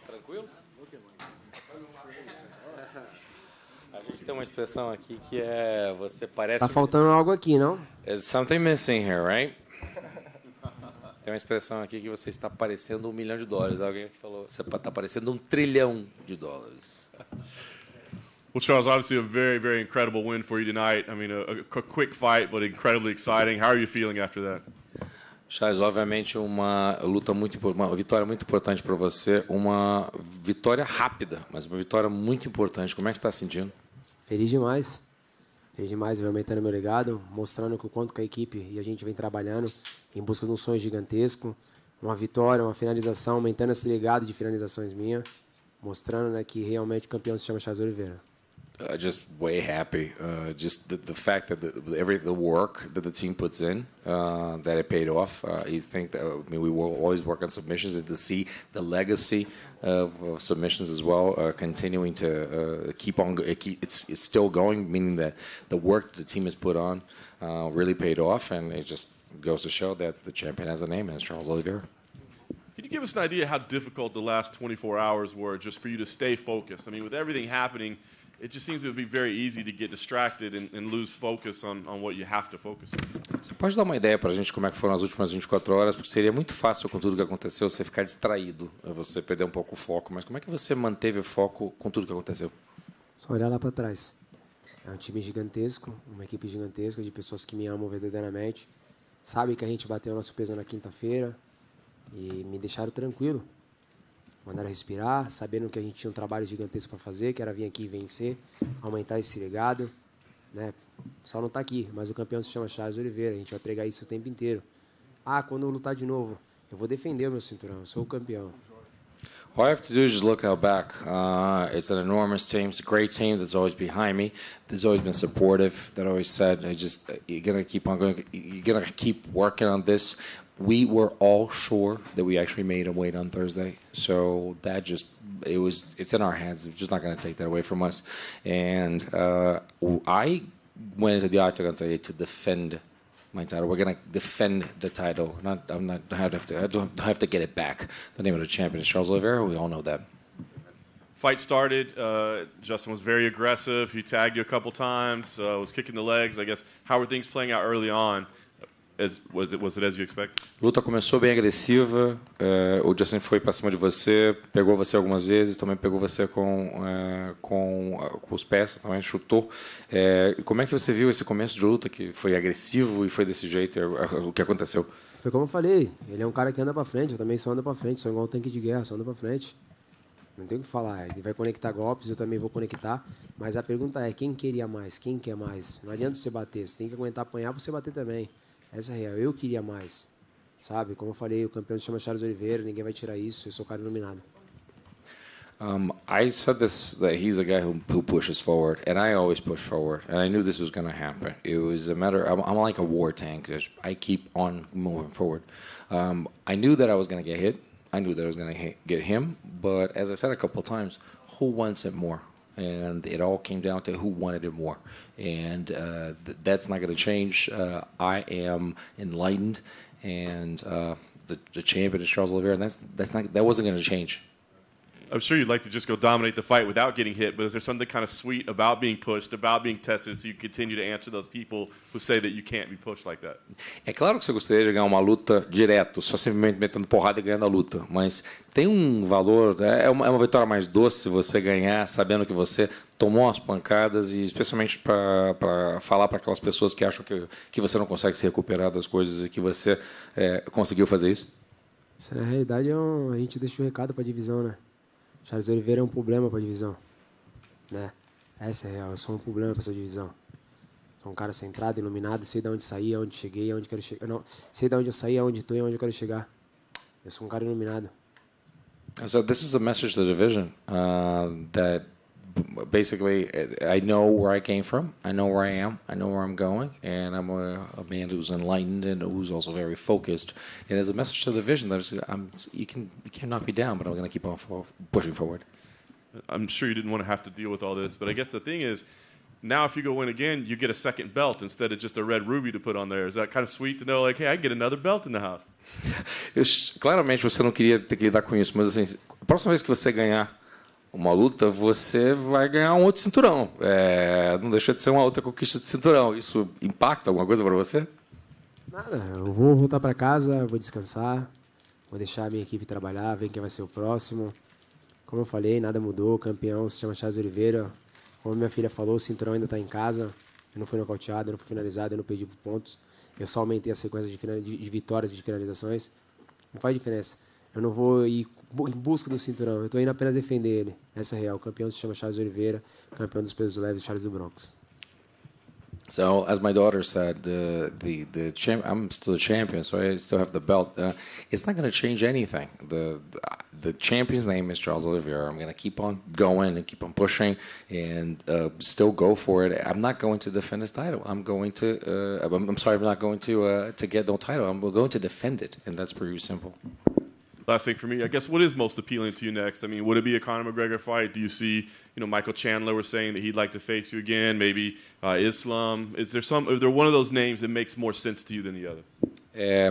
Tranquilo? A gente tem uma expressão aqui que é você parece. Tá faltando algo aqui, não? There's something missing here, right? Tem uma expressão aqui que você está parecendo $1 milhão. Alguém falou, você está parecendo $1 trilhão. Well, Charles, obviously a very, very incredible win for you tonight. I mean, a quick fight, but incredibly exciting. How are you feeling after that? Charles, obviamente uma vitória muito importante para você, uma vitória rápida, mas uma vitória muito importante. Como é que você está se sentindo? Feliz demais. Feliz demais, vem aumentando meu legado, mostrando que o quanto que a equipe e a gente vem trabalhando em busca de um sonho gigantesco, uma vitória, uma finalização, aumentando esse legado de finalizações minha, mostrando, né, que realmente o campeão se chama Charles Oliveira. Just way happy. Just the fact that the work that the team puts in, that it paid off. You think that we will always work on submissions, and to see the legacy of submissions as well, continuing to keep on. It's still going, meaning that the work that the team has put on really paid off, and it just goes to show that the champion has a name, and it's Charles Oliveira. Can you give us an idea how difficult the last 24 hours were just for you to stay focused? I mean, with everything happening, it just seems to be very easy to get distracted and lose focus on what you have to focus on. Você pode dar uma ideia para a gente como é que foram as últimas 24 horas? Porque seria muito fácil com tudo que aconteceu você ficar distraído, você perder um pouco o foco. Mas como é que você manteve o foco com tudo que aconteceu? Só olhar lá para trás. É um time gigantesco, uma equipe gigantesca de pessoas que me amam verdadeiramente. Sabem que a gente bateu o nosso peso na quinta-feira e me deixaram tranquilo. Mandaram respirar, sabendo que a gente tinha um trabalho gigantesco para fazer, que era vir aqui e vencer, aumentar esse legado. Né? Só não está aqui, mas o campeão se chama Charles Oliveira, a gente vai pregar isso o tempo inteiro. Quando eu lutar de novo, eu vou defender o meu cinturão, eu sou o campeão. All I have to do is just look out back. It's an enormous team. It's a great team that's always behind me. That's always been supportive. That always said, you're gonna keep on going. You're gonna keep working on this. We were all sure that we actually made a weight on Thursday, so that it's in our hands. We're just not going to take that away from us. And I went into the octagon today to defend my title. We're going to defend the title. I don't have to get it back. The name of the champion is Charles Oliveira. We all know that. Fight started. Justin was very aggressive. He tagged you a couple times. Was kicking the legs. I guess how were things playing out early on? Was it as you expected? Luta começou bem agressiva. O Justin foi para cima de você, pegou você algumas vezes, também pegou você com os pés, também chutou. Como é que você viu esse começo de luta que foi agressivo e foi desse jeito? O que aconteceu? Foi como eu falei, ele é um cara que anda para frente, eu também só ando para frente, sou igual um tanque de guerra, só ando para frente. Não tem o que falar, ele vai conectar golpes, eu também vou conectar, mas a pergunta é, quem queria mais, quem quer mais? Não adianta você bater, você tem que aguentar apanhar para você bater também. Essa é a real, eu queria mais, sabe? Como eu falei, o campeão se chama Charles Oliveira, ninguém vai tirar isso, eu sou o cara iluminado. I said this, that he's a guy who pushes forward, and I always push forward, and I knew this was going to happen. It was a matter, I'm like a war tank, I keep on moving forward. I knew that I was going to get hit, I knew that I was going to get him, but as I said a couple of times, who wants it more? And it all came down to who wanted it more. And that's not going to change. I am enlightened, and the champion is Charles Oliveira, and that wasn't going to change. I'm sure you'd like to just go dominate the fight without getting hit, but is there something kind of sweet about being pushed, about being tested, so you continue to answer those people who say that you can't be pushed like that? É claro que você gostaria de ganhar uma luta direto, só simplesmente metendo porrada e ganhando a luta, mas tem um valor, é uma vitória mais doce você ganhar sabendo que você tomou umas pancadas, e especialmente para falar para aquelas pessoas que acham que você não consegue se recuperar das coisas e que você conseguiu fazer isso. Isso, na realidade, a gente deixa o recado para a divisão, né? Charles Oliveira é um problema para a divisão, né? Essa é a real, eu sou um problema para essa divisão. Sou um cara centrado, iluminado, sei de onde saí, aonde cheguei, aonde quero chegar. Não, sei de onde eu saí, aonde estou e aonde eu quero chegar. Eu sou um cara iluminado. So this is a message to the division that basically I know where I came from, I know where I am, I know where I'm going, and I'm a man who's enlightened and who's also very focused. And as a message to the division, you can't knock me down, but I'm going to keep on pushing forward. I'm sure you didn't want to have to deal with all this, but I guess the thing is, now if you go win again, you get a second belt instead of just a red ruby to put on there. Is that kind of sweet to know, like, hey, I get another belt in the house? Claramente você não queria ter que lidar com isso, mas assim, a próxima vez que você ganhar uma luta, você vai ganhar um outro cinturão. Não deixa de ser uma outra conquista de cinturão. Isso impacta alguma coisa para você? Nada, eu vou voltar para casa, vou descansar, vou deixar a minha equipe trabalhar, ver quem vai ser o próximo. Como eu falei, nada mudou, o campeão se chama Charles Oliveira. Como minha filha falou, o cinturão ainda está em casa. Eu não fui nocauteado, eu não fui finalizado, eu não perdi pontos. Eu só aumentei a sequência de vitórias e de finalizações. Não faz diferença. Eu não vou ir em busca do cinturão, eu estou indo apenas defender ele. Essa é real. O campeão se chama Charles Oliveira, campeão dos pesos leves, Charles do Bronx. So, as my daughter said, I'm still the champion, so I still have the belt. It's not going to change anything. The champion's name is Charles Oliveira. I'm going to keep on going and keep on pushing and still go for it. I'm not going to defend this title. I'm going to. I'm sorry, I'm not going to get no title. I'm going to defend it, and that's pretty simple. Last thing for me, I guess, what is most appealing to you next? I mean, would it be a Conor McGregor fight? Do you see, Michael Chandler was saying that he'd like to face you again, maybe Islam? Is there one of those names that makes more sense to you than the other?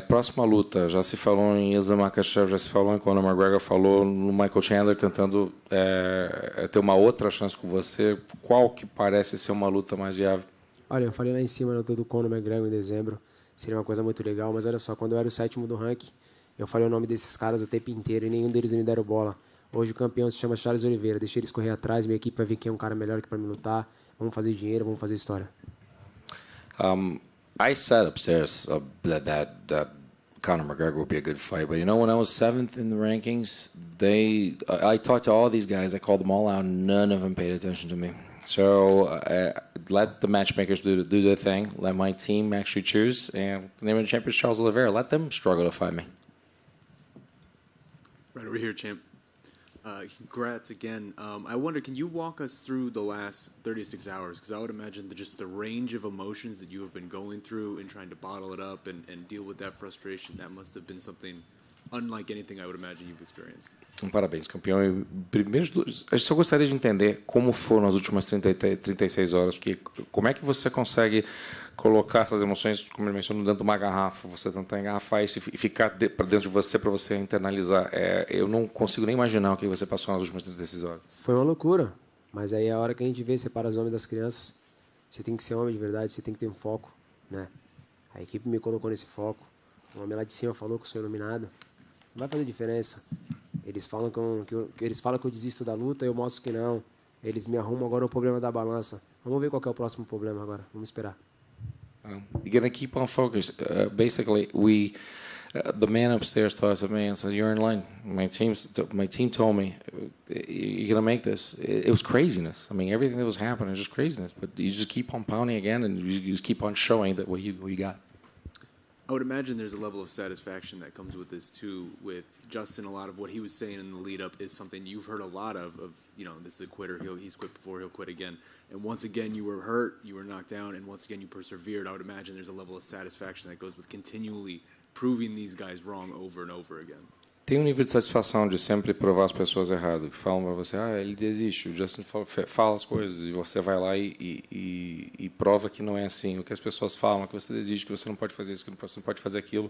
Próxima luta, já se falou em Islam Makhachev, já se falou em Conor McGregor, falou no Michael Chandler tentando ter uma outra chance com você. Qual que parece ser uma luta mais viável? Olha, eu falei lá em cima na luta do Conor McGregor em dezembro, seria uma coisa muito legal, mas olha só, quando eu era o 7º do ranking, eu falei o nome desses caras o tempo inteiro e nenhum deles me deram bola. Hoje o campeão se chama Charles Oliveira. Deixei eles correr atrás, minha equipe vai ver quem é um cara melhor que para me lutar. Vamos fazer dinheiro, vamos fazer história. I said upstairs that Conor McGregor would be a good fight, but when I was 7th in the rankings, I talked to all these guys. I called them all out. None of them paid attention to me. So let the matchmakers do their thing. Let my team actually choose. And the name of the champion is Charles Oliveira. Let them struggle to fight me. Right over here, champ. Congrats again. I wonder, can you walk us through the last 36 hours? Because I would imagine that just the range of emotions that you have been going through and trying to bottle it up and deal with that frustration, that must have been something unlike anything I would imagine you've experienced. Parabéns, campeão. E primeiro, eu só gostaria de entender como foram as últimas 36 horas, porque como é que você consegue colocar essas emoções, como ele mencionou, dentro de uma garrafa, você tentar engarrafar isso e ficar para dentro de você para você internalizar. Eu não consigo nem imaginar o que você passou nas últimas 36 horas. Foi uma loucura, mas aí é a hora que a gente vê, separa os homens das crianças. Você tem que ser homem de verdade, você tem que ter um foco, né? A equipe me colocou nesse foco. O homem lá de cima falou que eu sou iluminado. Não vai fazer diferença. Eles falam que eu desisto da luta, eu mostro que não. Eles me arrumam agora o problema da balança. Vamos ver qual que é o próximo problema agora. Vamos esperar. You're gonna keep on focus. Basically, the man upstairs told us, "Man, so you're in line." My team told me, "You're gonna make this." It was craziness. I mean, everything that was happening was just craziness. But you just keep on pounding again, and you just keep on showing that what you got. I would imagine there's a level of satisfaction that comes with this too. With Justin, a lot of what he was saying in the lead up is something you've heard a lot of this is a quitter. He's quit before, he'll quit again. And once again, you were hurt, you were knocked down, and once again, you persevered. I would imagine there's a level of satisfaction that goes with continually proving these guys wrong over and over again. Tem um nível de satisfação de sempre provar as pessoas errado, que falam para você, ele desiste, o Justin fala as coisas, e você vai lá e prova que não é assim. O que as pessoas falam, que você desiste, que você não pode fazer isso, que você não pode fazer aquilo,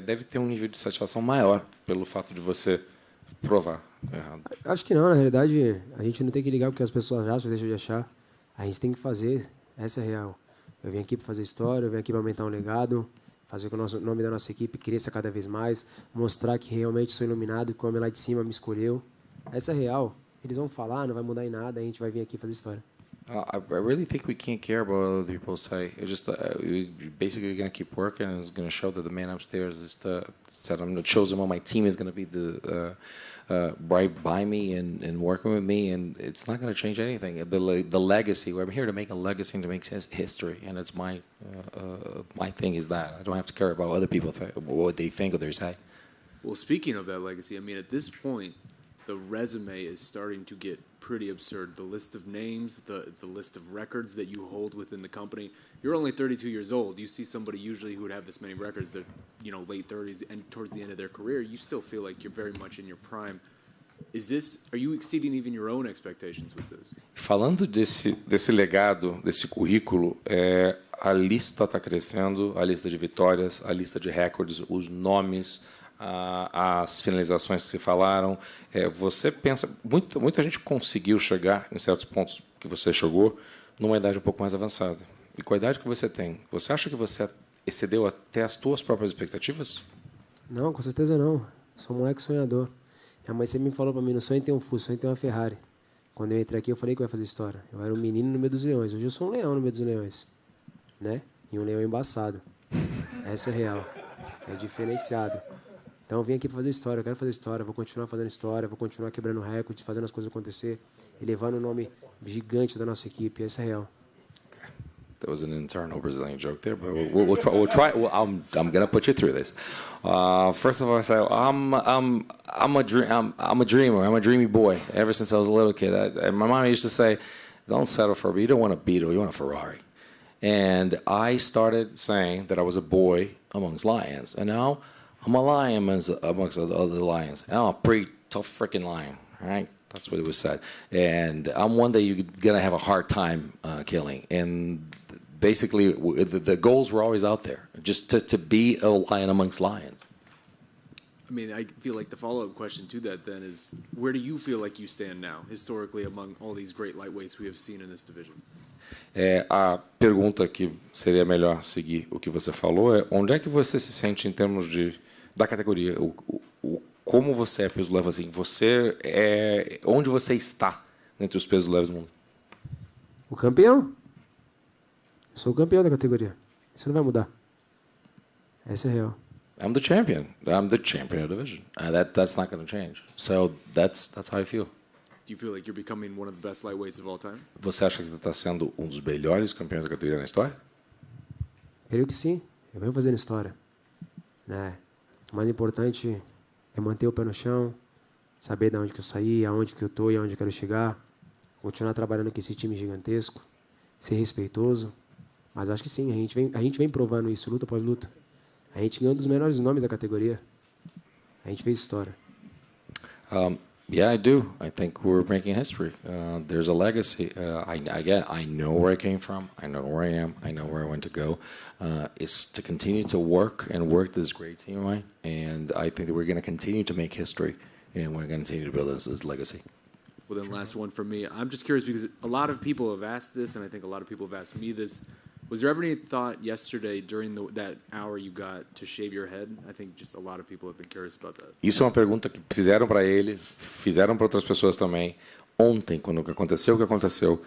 deve ter um nível de satisfação maior pelo fato de você provar errado. Acho que não, na realidade, a gente não tem que ligar porque as pessoas acham, deixam de achar. A gente tem que fazer, essa é a real. Eu vim aqui para fazer história, eu vim aqui para aumentar um legado, fazer com que o nome da nossa equipe cresça cada vez mais, mostrar que realmente sou iluminado, que o homem lá de cima me escolheu. Essa é real. Eles vão falar, não vai mudar em nada, a gente vai vir aqui fazer história. I really think we can't care about what other people say. It's just we're basically going to keep working, and it's going to show that the man upstairs is said I'm the chosen one. My team is going to be right by me and working with me, and it's not going to change anything. The legacy. I'm here to make a legacy and to make history, and it's my thing is that I don't have to care about other people what they think or they say. Well, speaking of that legacy, I mean, at this point, the resume is starting to get pretty absurd. The list of names, the list of records that you hold within the company. You're only 32 years old. You see somebody usually who would have this many records, they're late 30s and towards the end of their career. You still feel like you're very much in your prime. Are you exceeding even your own expectations with this? Falando desse legado, desse currículo, a lista está crescendo, a lista de vitórias, a lista de recordes, os nomes, as finalizações que se falaram. Você pensa, muita gente conseguiu chegar em certos pontos que você chegou numa idade um pouco mais avançada. E com a idade que você tem, você acha que você excedeu até as suas próprias expectativas? Não, com certeza não. Sou um moleque sonhador. Minha mãe sempre me falou para mim, não sonho em ter um Fusca, sonho em ter uma Ferrari. Quando eu entrei aqui, eu falei que eu ia fazer história. Eu era um menino no meio dos leões. Hoje eu sou um leão no meio dos leões. Né? E um leão embaçado. Essa é real. É diferenciado. Então eu vim aqui para fazer história, eu quero fazer história, vou continuar fazendo história, vou continuar quebrando recordes, fazendo as coisas acontecer e levando o nome gigante da nossa equipe. Essa é real. There was an internal Brazilian joke there, but we'll try. I'm gonna put you through this. First of all, I say I'm a dreamer. I'm a dreamy boy. Ever since I was a little kid, my mom used to say, "Don't settle for a Beetle. You want a Beetle. You want a Ferrari." And I started saying that I was a boy amongst lions, and now I'm a lion amongst the other lions. And I'm a pretty tough freaking lion, right? That's what it was said. And I'm one that you're going to have a hard time killing. And basically, the goals were always out there, just to be a lion amongst lions. I mean, I feel like the follow-up question to that then is, where do you feel like you stand now, historically, among all these great lightweights we have seen in this division? A pergunta que seria melhor seguir o que você falou é onde é que você se sente em termos da categoria? Como você é peso leve assim? Onde você está entre os pesos leves do mundo? O campeão. Eu sou o campeão da categoria. Isso não vai mudar. Essa é real. I'm the champion. I'm the champion of the division. That's not going to change. So that's how I feel. Do you feel like you're becoming one of the best lightweights of all time? Você acha que você está sendo um dos melhores campeões da categoria na história? Creio que sim. Eu venho fazendo história. Né? O mais importante é manter o pé no chão, saber de onde que eu saí, aonde que eu estou e aonde eu quero chegar, continuar trabalhando com esse time gigantesco, ser respeitoso. Mas eu acho que sim, a gente vem provando isso luta após luta. A gente ganhou um dos melhores nomes da categoria. A gente fez história. Yeah, I do. I think we're making history. There's a legacy. I know where I came from. I know where I am. I know where I want to go. It's to continue to work this great team of mine. And I think that we're going to continue to make history. And we're going to continue to build this legacy. Well, then last one from me. I'm just curious because a lot of people have asked this, and I think a lot of people have asked me this. Was there ever any thought yesterday during that hour you got to shave your head? I think just a lot of people have been curious about that. Isso é uma pergunta que fizeram para ele, fizeram para outras pessoas também. Ontem, quando aconteceu o que aconteceu,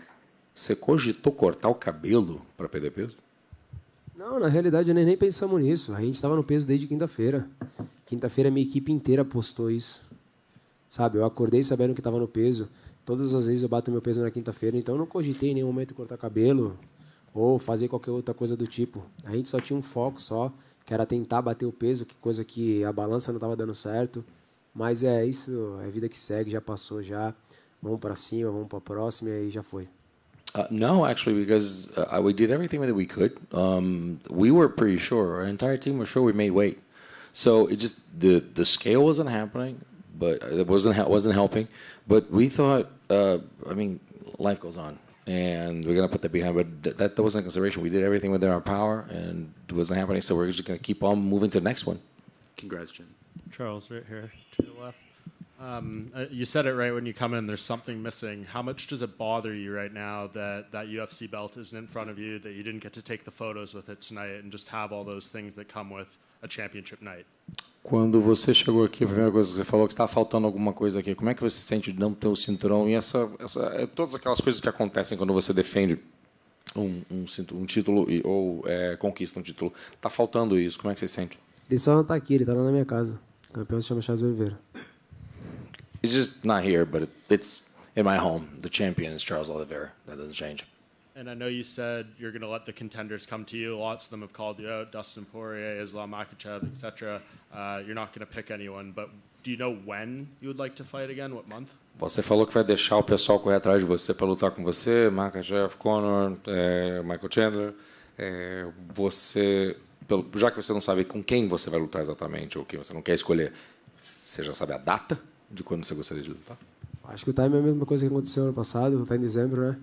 você cogitou cortar o cabelo para perder peso? Não, na realidade nem pensamos nisso. A gente estava no peso desde quinta-feira. Quinta-feira minha equipe inteira postou isso. Sabe, eu acordei sabendo que estava no peso. Todas as vezes eu bato meu peso na quinta-feira, então eu não cogitei em nenhum momento cortar cabelo ou fazer qualquer outra coisa do tipo. A gente só tinha um foco só, que era tentar bater o peso, que coisa que a balança não estava dando certo. Mas é isso, é vida que segue, já passou já. Vamos para cima, vamos para a próxima e já foi. No, actually, because we did everything that we could. We were pretty sure, our entire team was sure we made weight. So it just the scale wasn't happening, but it wasn't helping. But we thought, I mean, life goes on. And we're going to put that behind, but that wasn't a consideration. We did everything within our power, and it wasn't happening, so we're just going to keep on moving to the next one. Congrats, Jim. Charles, right here to the left. You said it right when you come in, there's something missing. How much does it bother you right now that UFC belt isn't in front of you, that you didn't get to take the photos with it tonight and just have all those things that come with a championship night? Quando você chegou aqui, a primeira coisa que você falou que estava faltando alguma coisa aqui. Como é que você se sente de não ter o cinturão e todas aquelas coisas que acontecem quando você defende um título ou conquista um título? Está faltando isso. Como é que você se sente? Ele só não está aqui, ele está lá na minha casa. O campeão se chama Charles Oliveira. It's just not here, but it's in my home. The champion is Charles Oliveira. That doesn't change. And I know you said you're going to let the contenders come to you. Lots of them have called you out, Dustin Poirier, Islam Makhachev, etc. You're not going to pick anyone, but do you know when you would like to fight again? What month? Você falou que vai deixar o pessoal correr atrás de você para lutar com você, Makhachev, Conor, Michael Chandler. Já que você não sabe com quem você vai lutar exatamente, ou quem você não quer escolher, você já sabe a data de quando você gostaria de lutar? Acho que o time é a mesma coisa que aconteceu ano passado, está em dezembro, né?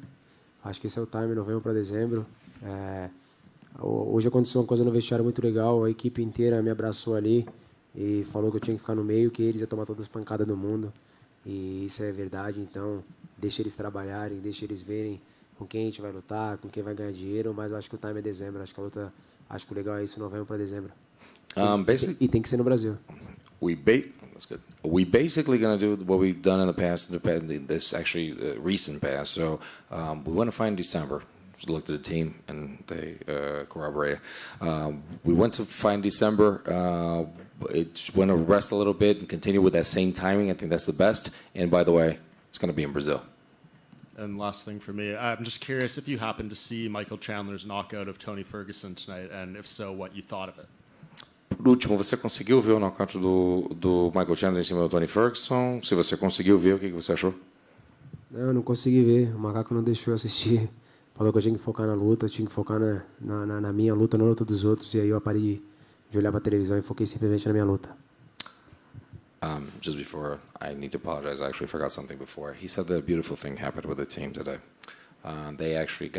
Acho que esse é o time, novembro para dezembro. Hoje aconteceu uma coisa no vestiário muito legal, a equipe inteira me abraçou ali e falou que eu tinha que ficar no meio, que eles iam tomar todas as pancadas do mundo. E isso é verdade, então deixa eles trabalharem, deixa eles verem com quem a gente vai lutar, com quem vai ganhar dinheiro, mas eu acho que o time é dezembro, acho que a luta, acho que o legal é isso, novembro para dezembro. E tem que ser no Brasil. That's good. We basically going to do what we've done in the past, this actually recent past. So we went to find December. Just looked at the team and they corroborated. We went to find December. It's going to rest a little bit and continue with that same timing. I think that's the best. And by the way, it's going to be in Brazil. And last thing for me, I'm just curious if you happened to see Michael Chandler's knockout of Tony Ferguson tonight, and if so, what you thought of it. Por último, você conseguiu ver o nocaute do Michael Chandler em cima do Tony Ferguson? Se você conseguiu ver, o que você achou? Não, eu não consegui ver. O macaco não deixou eu assistir. Falou que eu tinha que focar na luta, eu tinha que focar na minha luta, não na luta dos outros. E aí eu parei de olhar para a televisão e foquei simplesmente na minha luta. Just before, I need to apologize. I actually forgot something before. He said that a beautiful thing happened with the team today. They actually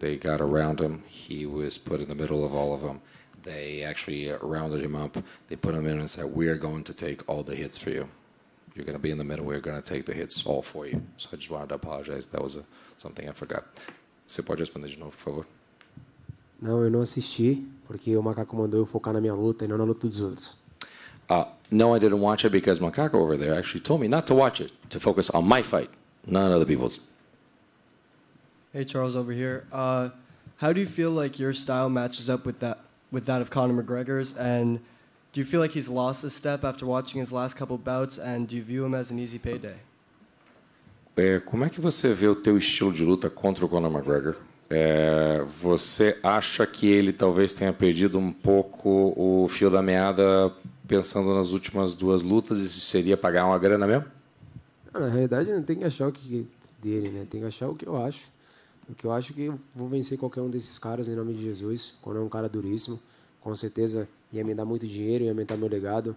they got around him. He was put in the middle of all of them. They actually rounded him up. They put him in and said, "We are going to take all the hits for you. You're going to be in the middle. We're going to take the hits all for you." So I just wanted to apologize. That was something I forgot. Você pode responder de novo, por favor? Não, eu não assisti, porque o macaco mandou eu focar na minha luta e não na luta dos outros. No, I didn't watch it because Macaco over there actually told me not to watch it, to focus on my fight, not other people's. Hey, Charles, over here. How do you feel like your style matches up with that of Conor McGregor's? And do you feel like he's lost a step after watching his last couple bouts? And do you view him as an easy payday? Como é que você vê o teu estilo de luta contra o Conor McGregor? Você acha que ele talvez tenha perdido um pouco o fio da meada pensando nas últimas duas lutas, e seria pagar uma grana mesmo? Na realidade, não tem que achar o que dele, né? Tem que achar o que eu acho. O que eu acho que eu vou vencer qualquer um desses caras em nome de Jesus. Quando é um cara duríssimo, com certeza ia me dar muito dinheiro, ia aumentar meu legado.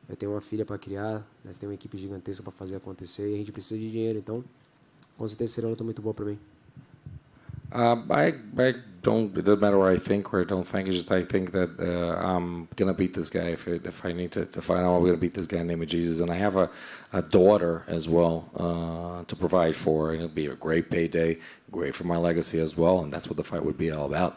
Eu tenho uma filha para criar, nós temos uma equipe gigantesca para fazer acontecer e a gente precisa de dinheiro. Então, com certeza será uma luta muito boa para mim. I don't. It doesn't matter what I think or I don't think. It's just I think that I'm gonna beat this guy if I need to find out. I'm gonna beat this guy in the name of Jesus, and I have a daughter as well to provide for, and it'll be a great payday, great for my legacy as well, and that's what the fight would be all about.